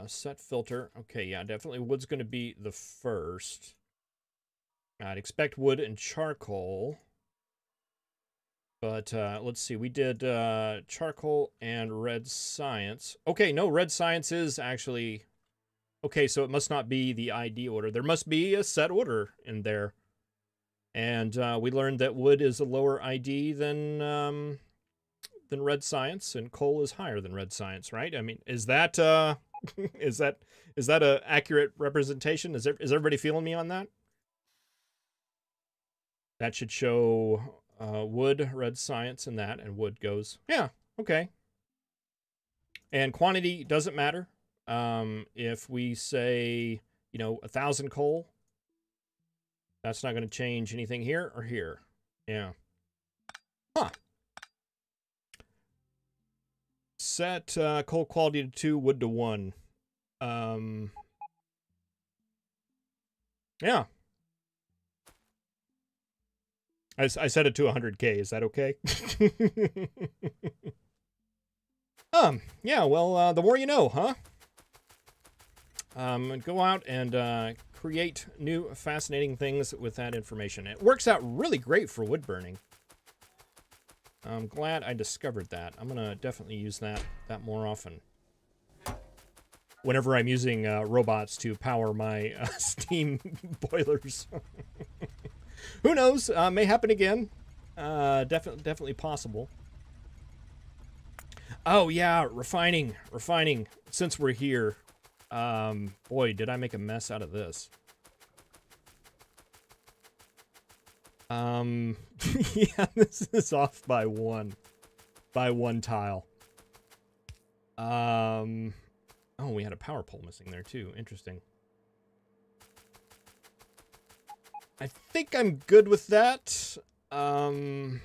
Set filter. Okay, yeah, definitely wood's going to be the first. I'd expect wood and charcoal. But let's see, we did charcoal and red science. Okay, no, red science is actually... Okay, so it must not be the ID order. There must be a set order in there. And we learned that wood is a lower ID than red science, and coal is higher than red science, right? I mean, is that is that a accurate representation? Is everybody feeling me on that? That should show wood, red science, and that, and wood goes, yeah, okay. And quantity doesn't matter. If we say, 1,000 coal, that's not going to change anything here or here. Yeah. Huh. Set coal quality to 2, wood to 1. Yeah. I set it to 100K. Is that okay? Yeah, well, the more you know, huh? Go out and create new fascinating things with that information. It works out really great for wood burning. I'm glad I discovered that. I'm gonna definitely use that more often. Whenever I'm using robots to power my steam boilers. Who knows? May happen again. Definitely possible. Oh yeah, refining. Since we're here, boy, did I make a mess out of this. Yeah, this is off by one tile. Oh, we had a power pole missing there too. Interesting. I think I'm good with that. I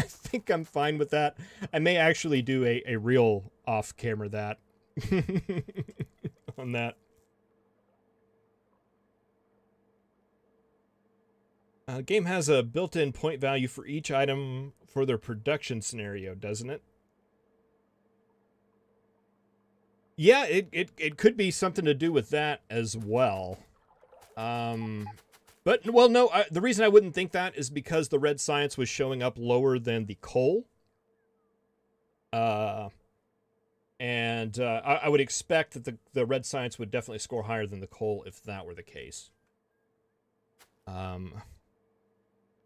think I'm fine with that. I may actually do a real off-camera that on that. The game has a built-in point value for each item for their production scenario, doesn't it? Yeah, it could be something to do with that as well. But, well, no, the reason I wouldn't think that is because the red science was showing up lower than the coal. I would expect that the red science would definitely score higher than the coal if that were the case.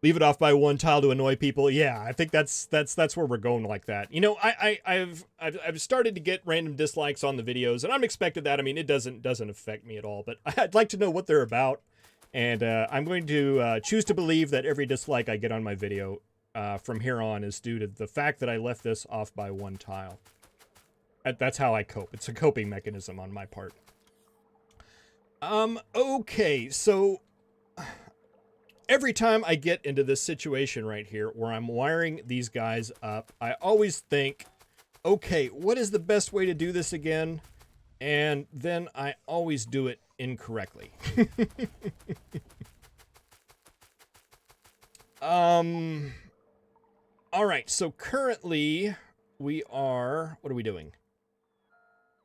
Leave it off by one tile to annoy people. Yeah, I think that's where we're going like that. You know, I've started to get random dislikes on the videos, and I'm expected that. I mean, it doesn't affect me at all, but I'd like to know what they're about. And I'm going to choose to believe that every dislike I get on my video from here on is due to the fact that I left this off by one tile. That's how I cope. It's a coping mechanism on my part. Okay, so every time I get into this situation right here where I'm wiring these guys up, I always think, okay, what is the best way to do this again? And then I always do it incorrectly. All right, so currently we are, what are we doing?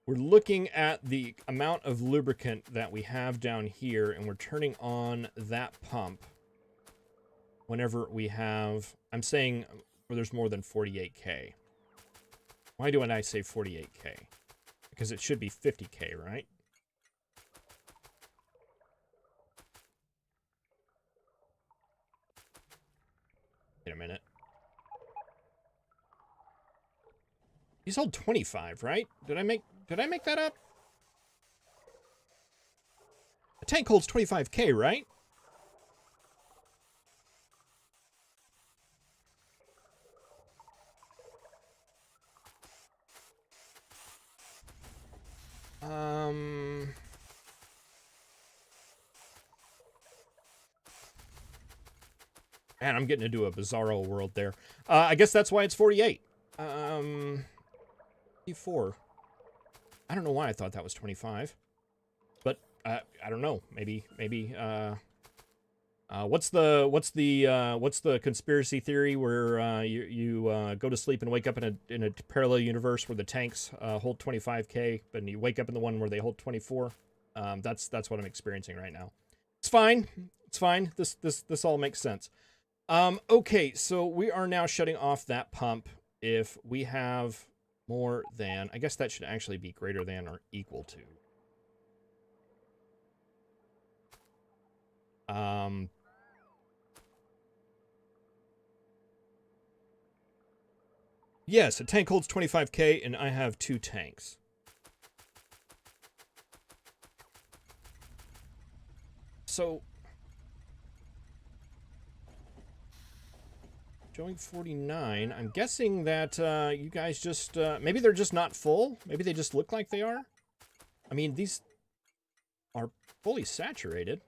We're looking at the amount of lubricant that we have down here, and we're turning on that pump whenever we have, I'm saying where there's more than 48K. Why do I say 48K? Because it should be 50K, right? Wait a minute. These hold 25, right? Did I make that up? A tank holds 25K, right? Man, I'm getting into a bizarro world there. I guess that's why it's 48. 54. I don't know why I thought that was 25. But I don't know. Maybe what's the conspiracy theory where you go to sleep and wake up in a parallel universe where the tanks hold 25K, but you wake up in the one where they hold 24? That's what I'm experiencing right now. It's fine. It's fine. This all makes sense. Okay, so we are now shutting off that pump. If we have more than, I guess that should actually be greater than or equal to. Yes, a tank holds 25K, and I have 2 tanks. So, showing 49. I'm guessing that you guys just, maybe they're just not full. Maybe they just look like they are. I mean, these are fully saturated.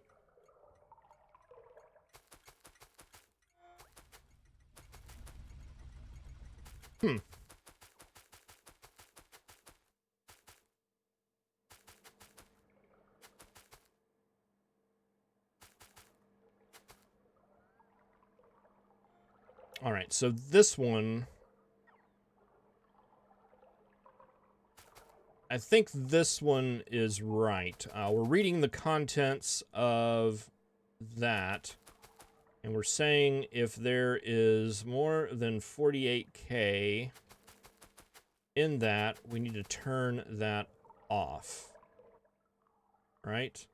All right, so this one, I think this one is right. We're reading the contents of that, and we're saying if there is more than 48K in that, we need to turn that off. Right?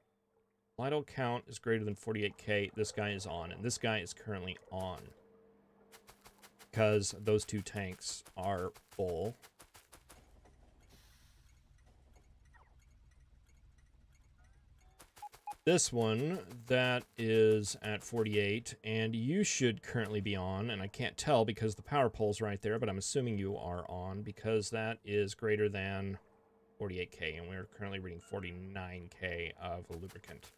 Lidl count is greater than 48K. This guy is on, and this guy is currently on, because those 2 tanks are full. This one, that is at 48, and you should currently be on, and I can't tell because the power pole's right there, but I'm assuming you are on because that is greater than 48K, and we're currently reading 49K of lubricant.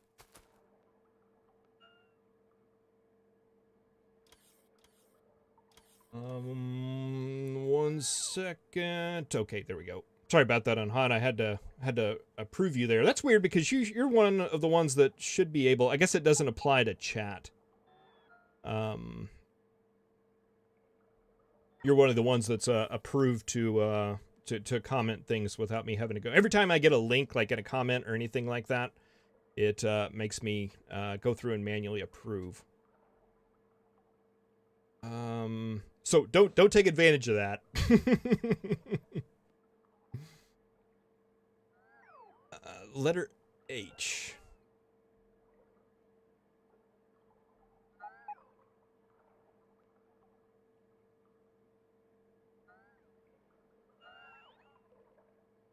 One second. Okay, there we go. Sorry about that on HUD. I had to approve you there. That's weird because you're one of the ones that should be able. I guess it doesn't apply to chat. You're one of the ones that's approved to comment things without me having to go. Every time I get a link, like in a comment or anything like that, it makes me go through and manually approve. So don't take advantage of that. Letter H.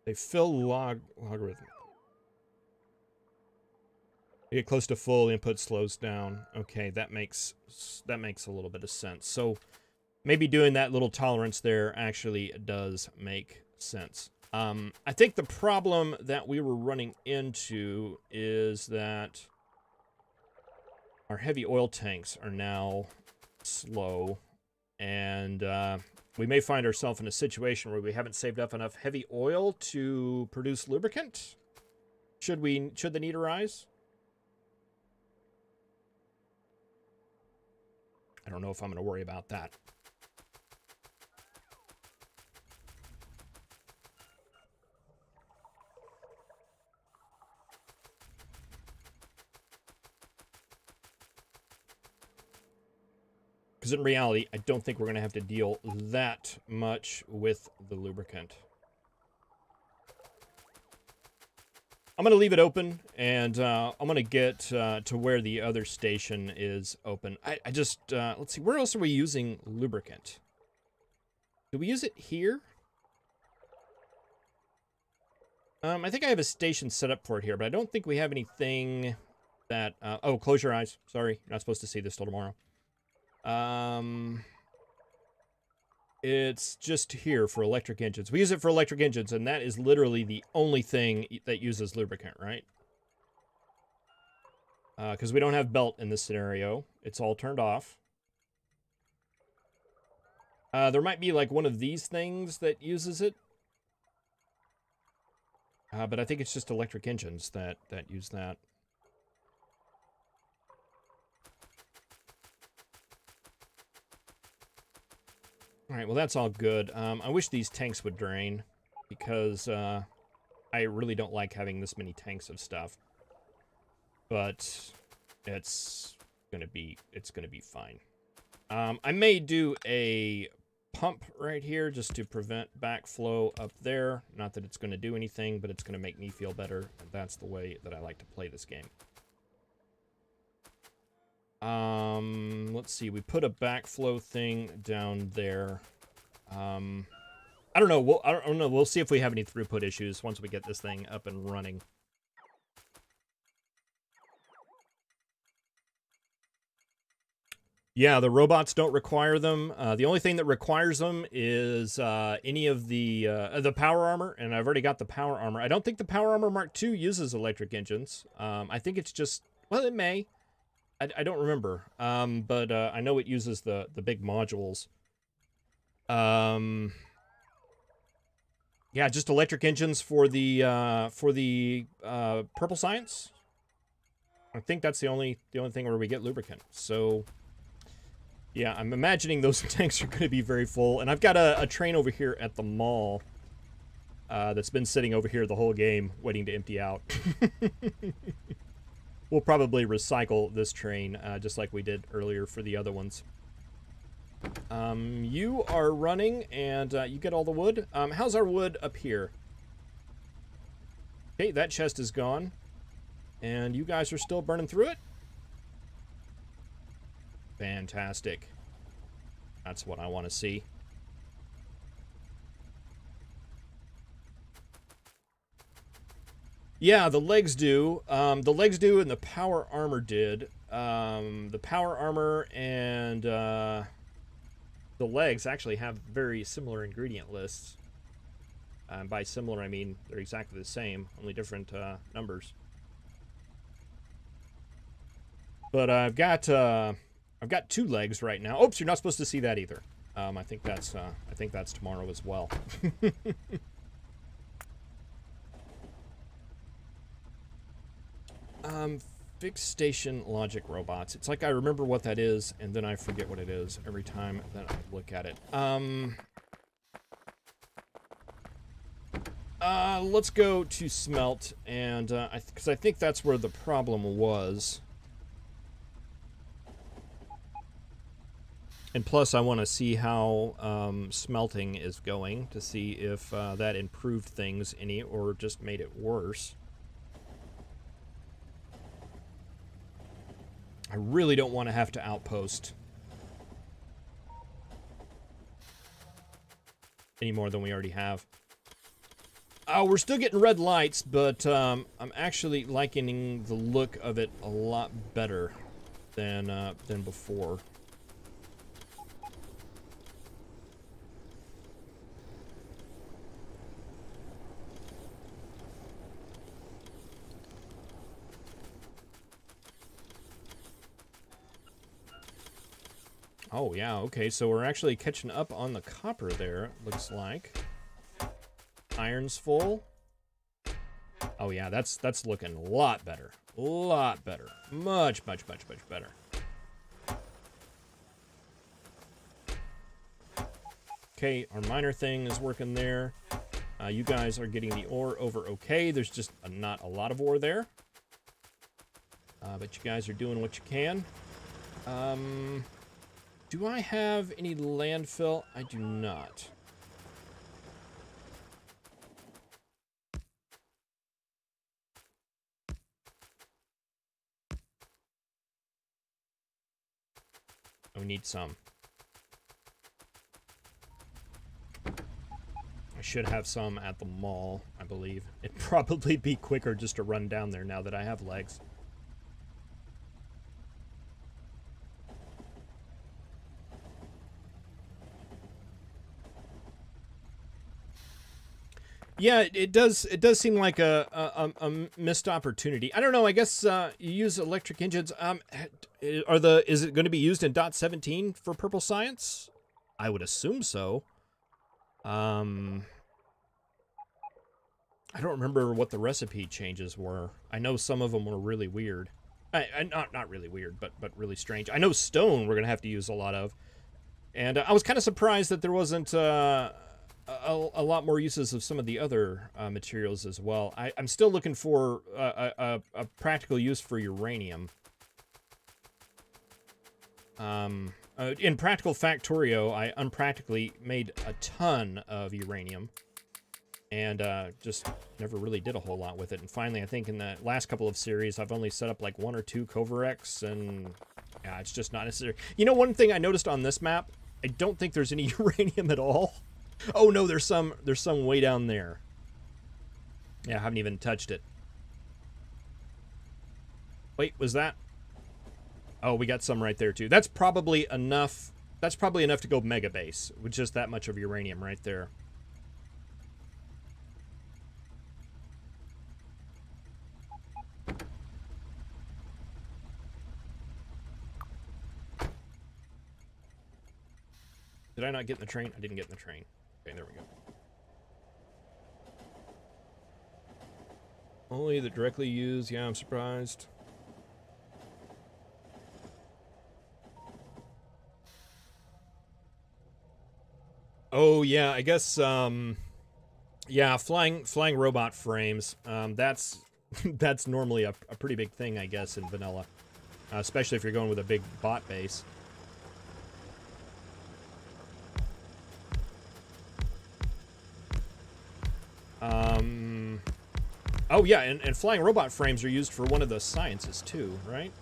They fill logarithm. You get close to full, input slows down. Okay, that makes a little bit of sense. So maybe doing that little tolerance there actually does make sense. I think the problem that we were running into is that our heavy oil tanks are now slow, and we may find ourselves in a situation where we haven't saved up enough heavy oil to produce lubricant. Should the need arise? I don't know if I'm going to worry about that. Because in reality, I don't think we're going to have to deal that much with the lubricant. I'm going to leave it open, and I'm going to get to where the other station is open. I just, let's see, where else are we using lubricant? Do we use it here? I think I have a station set up for it here, but I don't think we have anything that, oh, close your eyes. Sorry, you're not supposed to see this till tomorrow. It's just here for electric engines. We use it for electric engines, and that is literally the only thing that uses lubricant, right? Because we don't have belt in this scenario. It's all turned off. There might be like one of these things that uses it. But I think it's just electric engines that use that. All right, well, that's all good. I wish these tanks would drain, because I really don't like having this many tanks of stuff. But it's gonna be fine. I may do a pump right here just to prevent backflow up there. Not that it's going to do anything, but it's going to make me feel better. And that's the way that I like to play this game. Let's see. We put a backflow thing down there. I don't know. I don't know. We'll see if we have any throughput issues once we get this thing up and running. Yeah, the robots don't require them. The only thing that requires them is any of the power armor, and I've already got the power armor. I don't think the power armor Mark II uses electric engines. I think it's just, well, it may. I don't remember, but I know it uses the big modules. Yeah, just electric engines for the purple science. I think that's the only thing where we get lubricant. So. Yeah, I'm imagining those tanks are going to be very full. And I've got a train over here at the mall that's been sitting over here the whole game waiting to empty out. We'll probably recycle this train just like we did earlier for the other ones. You are running and you get all the wood. How's our wood up here? Okay, that chest is gone. And you guys are still burning through it? Fantastic. That's what I want to see. Yeah, the legs do. The legs do and the power armor did. The power armor and the legs actually have very similar ingredient lists. By similar, I mean they're exactly the same, only different numbers. But I've got 2 legs right now. Oops, you're not supposed to see that either. I think that's tomorrow as well. Fixed station logic robots. It's like I remember what that is, and then I forget what it is every time that I look at it. Let's go to smelt, and because I think that's where the problem was. And plus, I want to see how smelting is going to see if that improved things any or just made it worse. I really don't want to have to outpost any more than we already have. We're still getting red lights, but I'm actually liking the look of it a lot better than before. Oh, yeah, okay, so we're actually catching up on the copper there, looks like. Iron's full. Oh, yeah, that's looking a lot better. A lot better. Much, much, much, much better. Okay, our miner thing is working there. You guys are getting the ore over okay. There's just not a lot of ore there. But you guys are doing what you can. Do I have any landfill? I do not. We need some. I should have some at the mall, I believe. It'd probably be quicker just to run down there now that I have legs. Yeah, it does seem like a missed opportunity. I don't know, I guess you use electric engines. Is it going to be used in .17 for Purple Science? I would assume so. I don't remember what the recipe changes were. I know some of them were really weird. Not really weird, but really strange. I know stone we're going to have to use a lot of. And I was kind of surprised that there wasn't a lot more uses of some of the other materials as well. I'm still looking for a practical use for uranium. In Practical Factorio, I unpractically made a ton of uranium. And just never really did a whole lot with it. And finally, I think in the last couple of series, I've only set up like 1 or 2 Covarex, and yeah, it's just not necessary. You know, one thing I noticed on this map, I don't think there's any uranium at all. Oh no, there's some way down there. Yeah, I haven't even touched it. Wait, was that? Oh, we got some right there too. That's probably enough. That's probably enough to go mega base with just that much of uranium right there. Did I not get in the train? I didn't get in the train. Okay, there we go. Only that directly used. Yeah, I'm surprised. Oh, yeah, I guess, yeah, flying robot frames. That's that's normally a pretty big thing, I guess, in vanilla. Especially if you're going with a big bot base. Oh yeah, and flying robot frames are used for one of the sciences too, right?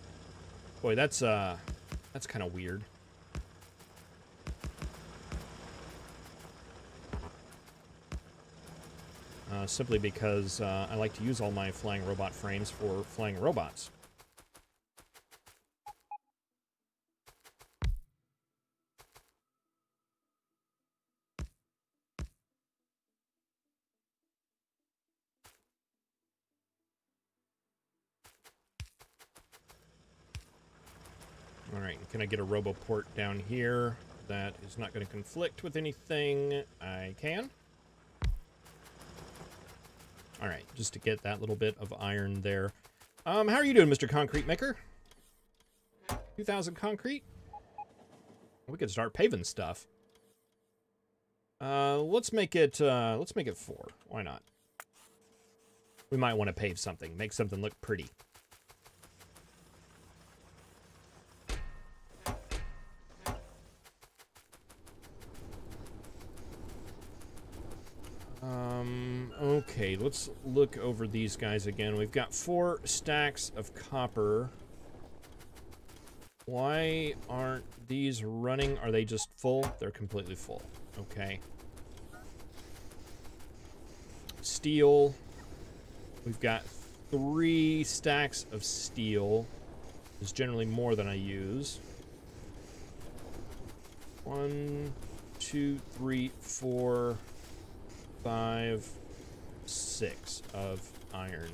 Boy, that's kind of weird. Simply because I like to use all my flying robot frames for flying robots. Alright, can I get a roboport down here that is not going to conflict with anything? I can. Alright, just to get that little bit of iron there. How are you doing, Mr. Concrete Maker? 2,000 concrete? We could start paving stuff. Let's make it 4. Why not? We might want to pave something, make something look pretty. Okay, let's look over these guys again. We've got 4 stacks of copper. Why aren't these running? Are they just full? They're completely full. Okay. Steel. We've got 3 stacks of steel. It's generally more than I use. 1, 2, 3, 4, 5, 6 of iron.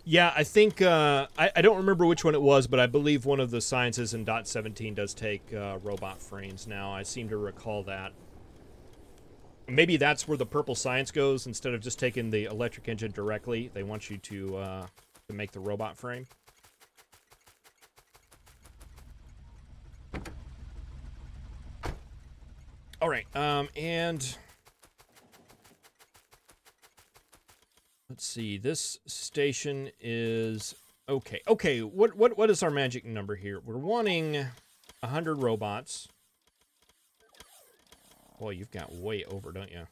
Yeah, I think, I don't remember which one it was, but I believe one of the sciences in .17 does take robot frames now. I seem to recall that. Maybe that's where the purple science goes. Instead of just taking the electric engine directly, they want you to make the robot frame. All right, and let's see. This station is okay. Okay, what is our magic number here? We're wanting 100 robots. Boy, you've got way over, don't you?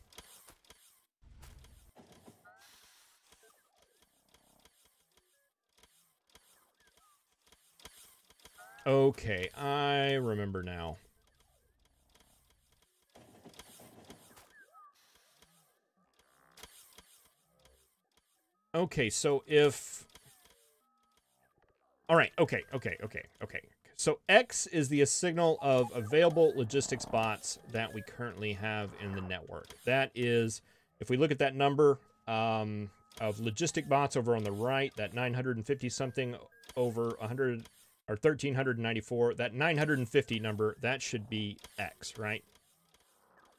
Okay, I remember now. Okay, so if... All right, okay. So X is the signal of available logistics bots that we currently have in the network. That is, if we look at that number of logistic bots over on the right, that 950-something over 100, or 1,394, that 950 number, that should be X, right?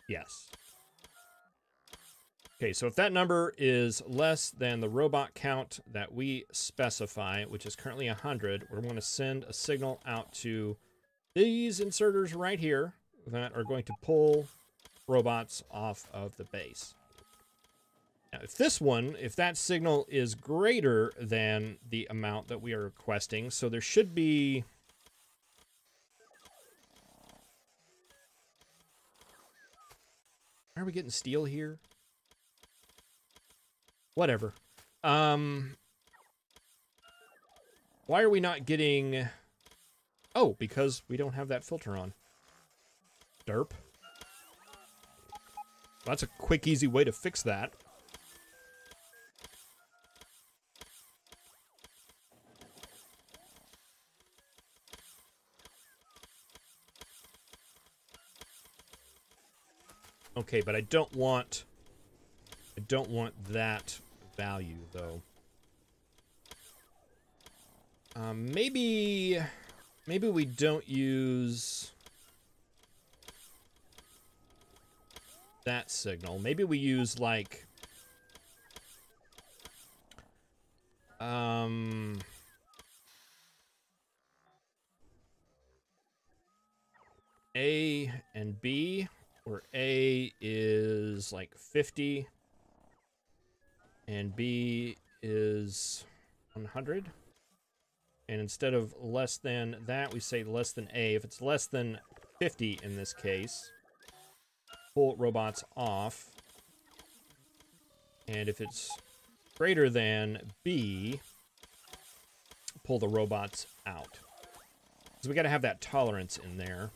Yes. Okay, so if that number is less than the robot count that we specify, which is currently 100, we're going to send a signal out to these inserters right here that are going to pull robots off of the base. Now, if that signal is greater than the amount that we are requesting, so there should be... Why are we getting steel here? Whatever. Why are we not getting... Oh, because we don't have that filter on. Derp. That's a quick, easy way to fix that. Okay, but I don't want that value, though. Maybe we don't use that signal. Maybe we use, like, A and B, where A is like 50 and B is 100. And instead of less than that, we say less than A. If it's less than 50 in this case, pull robots off. And if it's greater than B, pull the robots out. So we got to have that tolerance in there.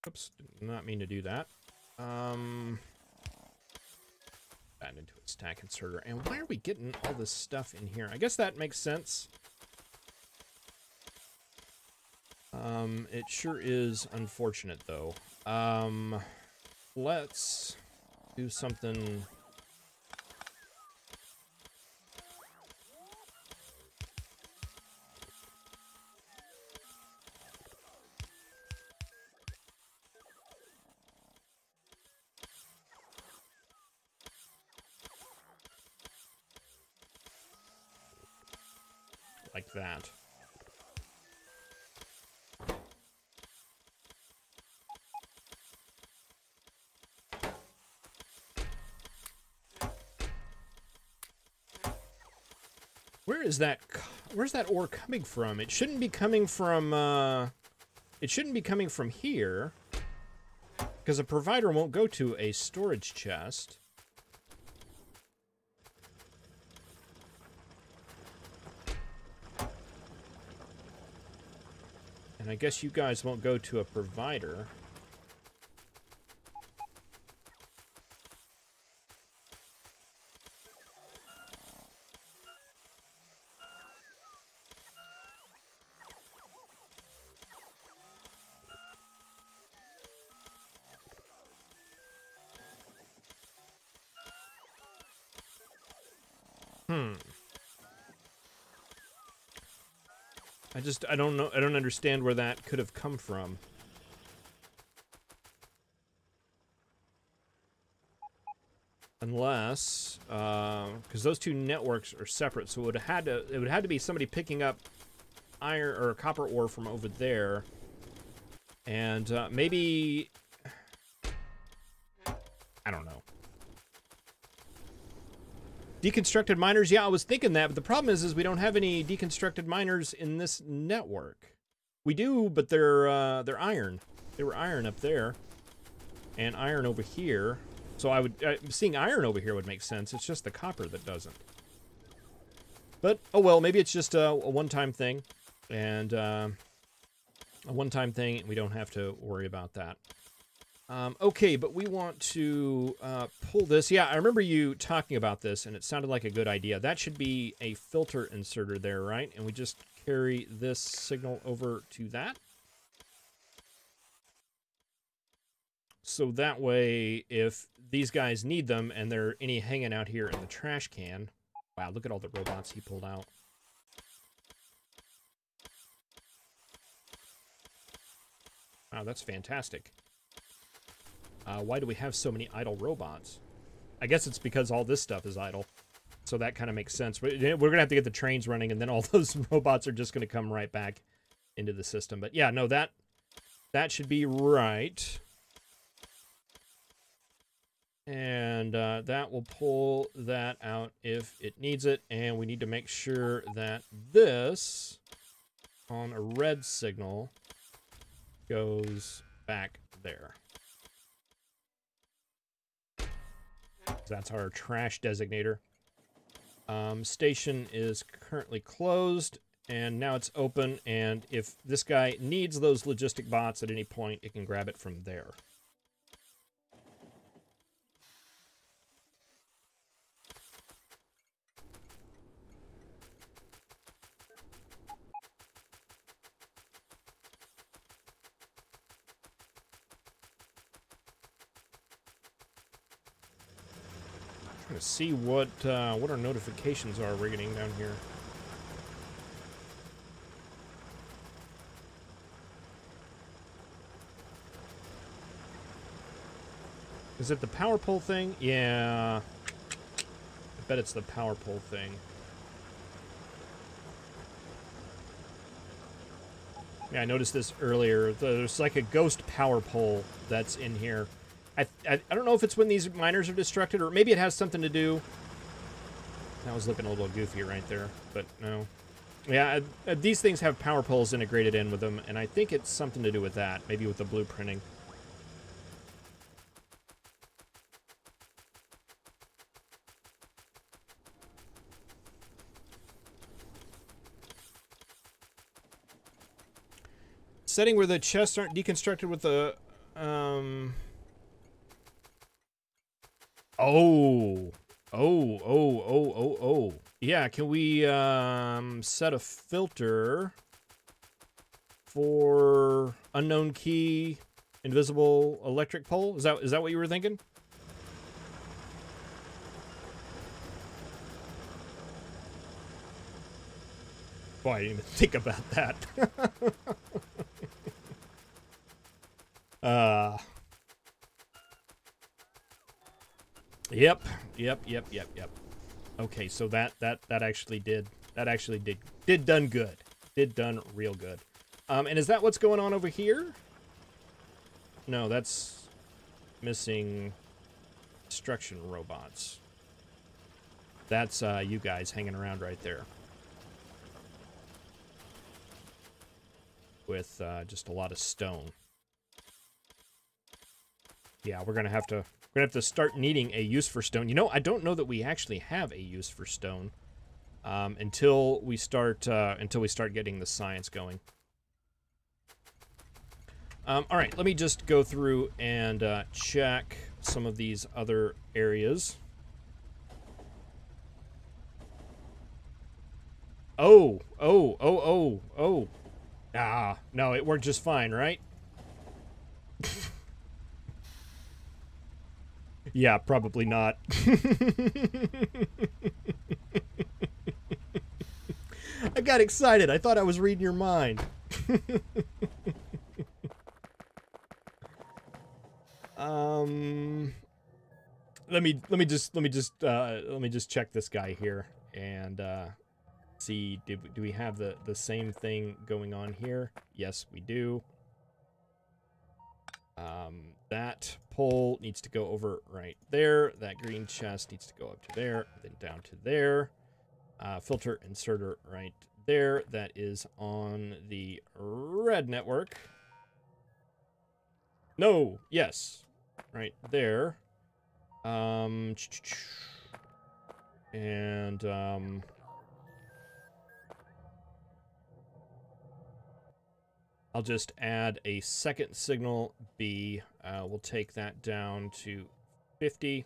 Oops, did not mean to do that. That into a stack inserter. And why are we getting all this stuff in here? I guess that makes sense. It sure is unfortunate, though. Let's do something... like that. Where's that ore coming from? It shouldn't be coming from, it shouldn't be coming from here, because a provider won't go to a storage chest. And I guess you guys won't go to a provider. I don't know. I don't understand where that could have come from. Unless, because those two networks are separate, so it would have had to be somebody picking up iron or copper ore from over there, and maybe, I don't know. Deconstructed miners, yeah, I was thinking that, but the problem is we don't have any deconstructed miners in this network. We do, but they're iron. They were iron up there, and iron over here. So I would, seeing iron over here would make sense. It's just the copper that doesn't. But, oh well, maybe it's just a one-time thing. And a one-time thing, and we don't have to worry about that. Okay, but we want to pull this. Yeah, I remember you talking about this, and it sounded like a good idea. That should be a filter inserter there, right? And we just carry this signal over to that. So that way, if these guys need them and they're any hanging out here in the trash can... Wow, look at all the robots he pulled out. Wow, that's fantastic. Why do we have so many idle robots? I guess it's because all this stuff is idle. So that kind of makes sense. We're going to have to get the trains running, and then all those robots are just going to come right back into the system. But yeah, no, that should be right. And that will pull that out if it needs it. And we need to make sure that this, on a red signal, goes back there. That's our trash designator. Station is currently closed, and now it's open. And if this guy needs those logistic bots at any point, it can grab it from there. Trying to see what our notifications are we're getting down here. Is it the power pole thing? Yeah. I bet it's the power pole thing. Yeah, I noticed this earlier. There's like a ghost power pole that's in here. I don't know if it's when these miners are destructed, or maybe it has something to do. That was looking a little goofy right there, but no. Yeah, these things have power poles integrated in with them, and I think it's something to do with that. Maybe with the blueprinting. Setting where the chests aren't deconstructed with the... Oh. Yeah, can we set a filter for unknown key, invisible electric pole? Is that what you were thinking? Boy, I didn't even think about that. Yep. Okay, so that actually did done good. Did done real good. And is that what's going on over here? No, that's missing destruction robots. That's you guys hanging around right there. With just a lot of stone. Yeah, we're gonna have to start needing a use for stone. You know, I don't know that we actually have a use for stone until we start getting the science going. All right, let me just go through and check some of these other areas. Oh. Ah, no, it worked just fine, right? Yeah, probably not. I got excited. I thought I was reading your mind. Let me just check this guy here and see, do we have the same thing going on here? Yes, we do. That pole needs to go over right there. That green chest needs to go up to there, then down to there. Filter inserter right there. That is on the red network. No, yes, right there. And I'll just add a second signal B. We'll take that down to 50.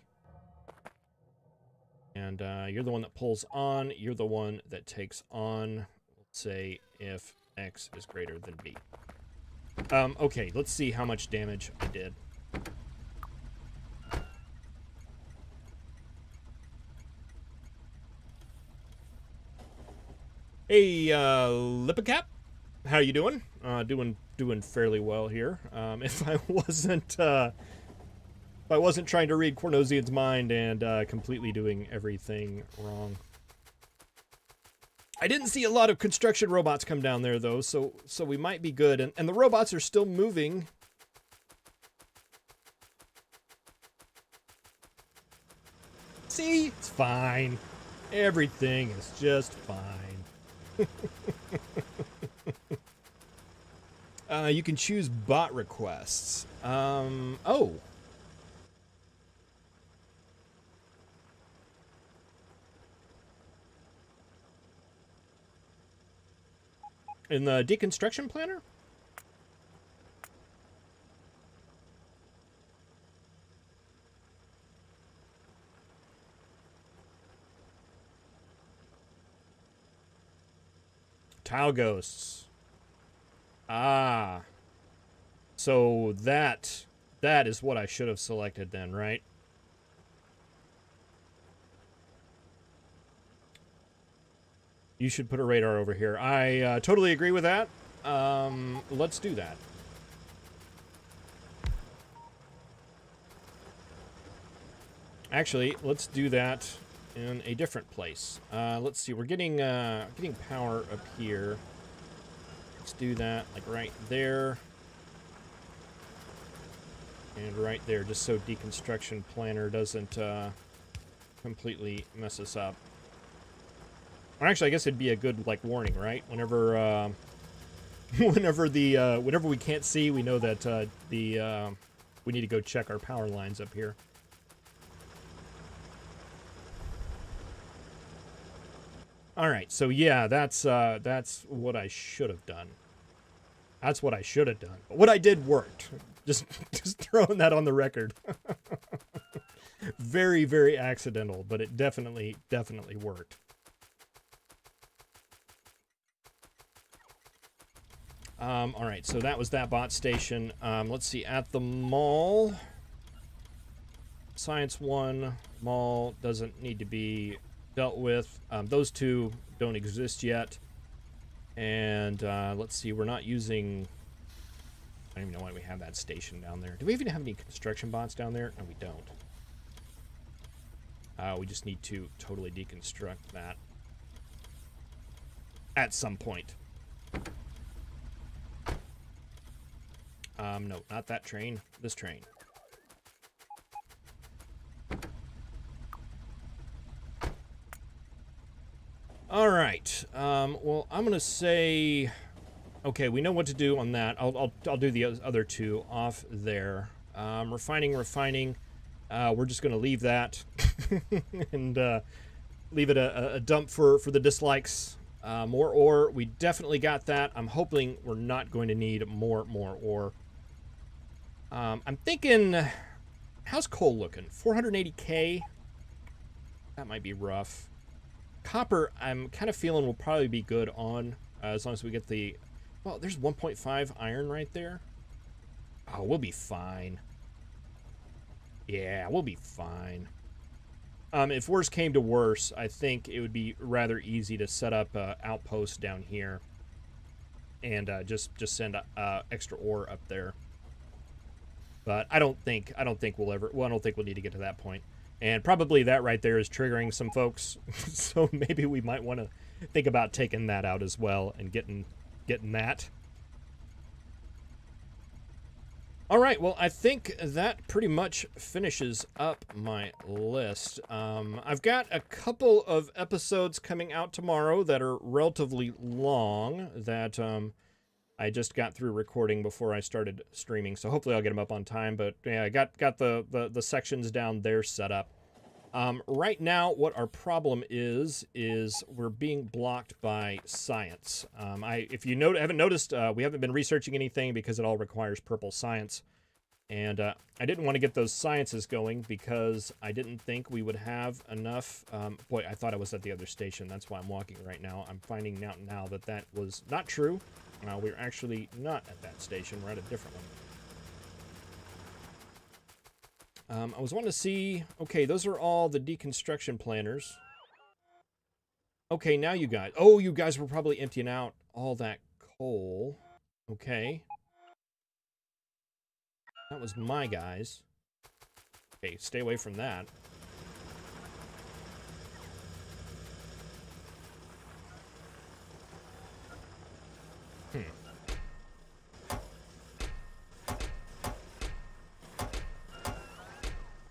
And you're the one that pulls on. You're the one that takes on. Let's say if X is greater than B. Okay, let's see how much damage I did. Hey, Lipicap, how you doing? Doing fairly well here. If I wasn't trying to read Cornosian's mind and completely doing everything wrong. I didn't see a lot of construction robots come down there though, so we might be good. And the robots are still moving. See, it's fine. Everything is just fine. You can choose bot requests. Oh. In the deconstruction planner? Tile ghosts. Ah. So that is what I should have selected then, right? You should put a radar over here. I totally agree with that. Let's do that. Actually, let's do that in a different place. Let's see. We're getting power up here. Let's do that like right there. And right there, just so deconstruction planner doesn't completely mess us up. Or actually, I guess it'd be a good like warning, right? Whenever whenever we can't see, we know that we need to go check our power lines up here. All right, so yeah, that's what I should have done. That's what I should have done. But what I did worked. Just throwing that on the record. Very, very accidental, but it definitely worked. All right, so that was that bot station. Let's see, at the mall, Science 1 mall doesn't need to be dealt with. Those two don't exist yet. And let's see, we're not using... I don't even know why we have that station down there. Do we even have any construction bots down there? No, we don't. We just need to totally deconstruct that at some point. No, not that train. This train. All right. Well, I'm gonna say, okay, we know what to do on that. I'll do the other two off there. Refining. We're just gonna leave that and leave it a dump for the dislikes. More ore. We definitely got that. I'm hoping we're not going to need more ore. I'm thinking, how's coal looking? 480k. That might be rough. Copper, I'm kind of feeling will probably be good on, as long as we get the... Well, there's 1.5 iron right there. Oh, we'll be fine. Yeah, we'll be fine. if worse came to worse, I think it would be rather easy to set up outposts down here and just send extra ore up there. But I don't think we'll ever. Well, I don't think we'll need to get to that point. And probably that right there is triggering some folks. So maybe we might want to think about taking that out as well and getting that. All right, well, I think that pretty much finishes up my list. I've got a couple of episodes coming out tomorrow that are relatively long that I just got through recording before I started streaming, so hopefully I'll get them up on time. But yeah, I got the sections down there set up. Right now, what our problem is we're being blocked by science. If you haven't noticed, we haven't been researching anything because it all requires purple science. And I didn't want to get those sciences going because I didn't think we would have enough. Boy, I thought I was at the other station. That's why I'm walking right now. I'm finding out now that that was not true. We're actually not at that station. We're at a different one. I was wanting to see... Okay, those are all the deconstruction planners. Okay, now you guys... Oh, you guys were probably emptying out all that coal. Okay. That was my guys. Okay, stay away from that.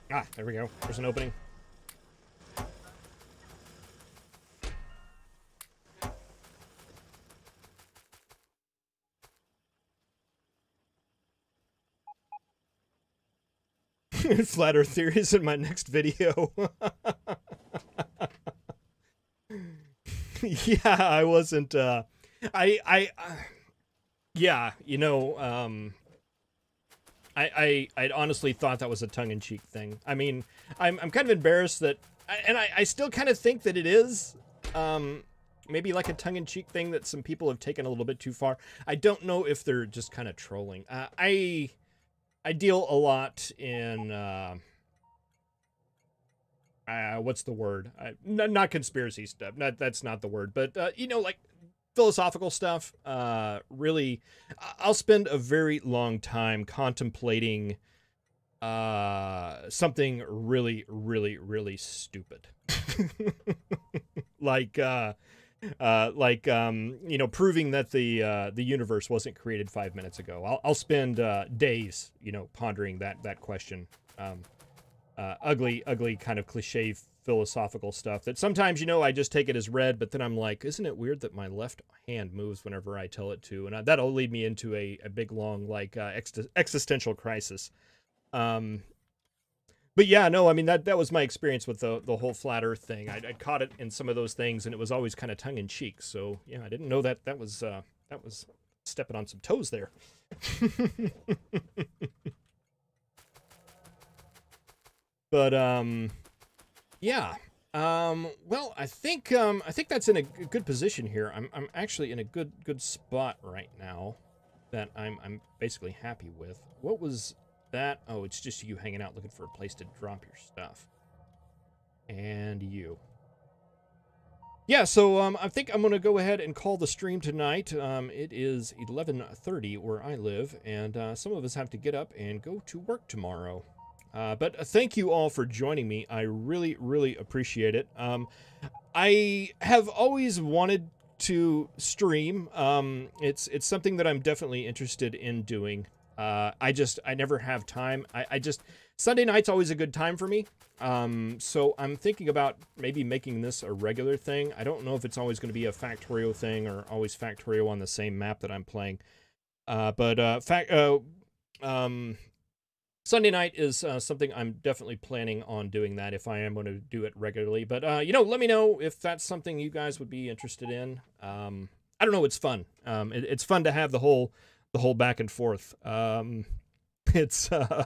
Ah, there we go. There's an opening. Flat Earth theories in my next video. Yeah, I wasn't, yeah, you know, I honestly thought that was a tongue-in-cheek thing. I mean, I'm kind of embarrassed that, and I still kind of think that it is, maybe like a tongue-in-cheek thing that some people have taken a little bit too far. I don't know if they're just kind of trolling. I deal a lot in, what's the word? Not conspiracy stuff. That's not the word, but, you know, like, philosophical stuff. Really, I'll spend a very long time contemplating something really, really, really stupid. like you know, proving that the universe wasn't created 5 minutes ago. I'll spend days, you know, pondering that question. Ugly kind of cliche philosophical stuff that sometimes, you know, I just take it as read, but then I'm like, isn't it weird that my left hand moves whenever I tell it to? And that'll lead me into a big, long, like, existential crisis. But yeah, no, I mean, that was my experience with the whole flat earth thing. I caught it in some of those things, and it was always kind of tongue-in-cheek. So yeah, I didn't know that was stepping on some toes there. But yeah. Well, I think that's in a good position here. I'm actually in a good spot right now that I'm basically happy with. What was that? Oh, it's just you hanging out looking for a place to drop your stuff. And you. Yeah, so I think I'm going to go ahead and call the stream tonight. It is 11:30 where I live, and some of us have to get up and go to work tomorrow. But thank you all for joining me. I really, really appreciate it. I have always wanted to stream. It's something that I'm definitely interested in doing. I never have time. Sunday night's always a good time for me. So I'm thinking about maybe making this a regular thing. I don't know if it's always going to be a Factorio thing or always Factorio on the same map that I'm playing. Sunday night is something I'm definitely planning on doing that if I am going to do it regularly. But, you know, let me know if that's something you guys would be interested in. I don't know. It's fun. It's fun to have the whole back and forth. It's, yeah.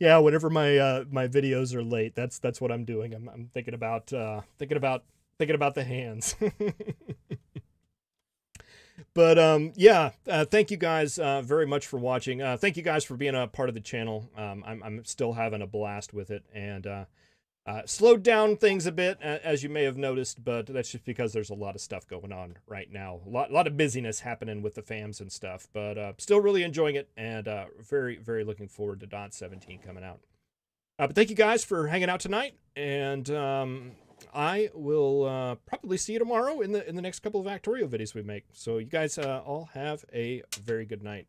Yeah, whenever my videos are late, that's what I'm doing. I'm thinking about the hands. But yeah, thank you guys very much for watching. Thank you guys for being a part of the channel. I'm still having a blast with it, and slowed down things a bit, as you may have noticed, but that's just because there's a lot of stuff going on right now. A lot of busyness happening with the fams and stuff, but still really enjoying it, and very, very looking forward to .17 coming out. But thank you guys for hanging out tonight, and I will probably see you tomorrow in the next couple of Factorio videos we make. So you guys all have a very good night.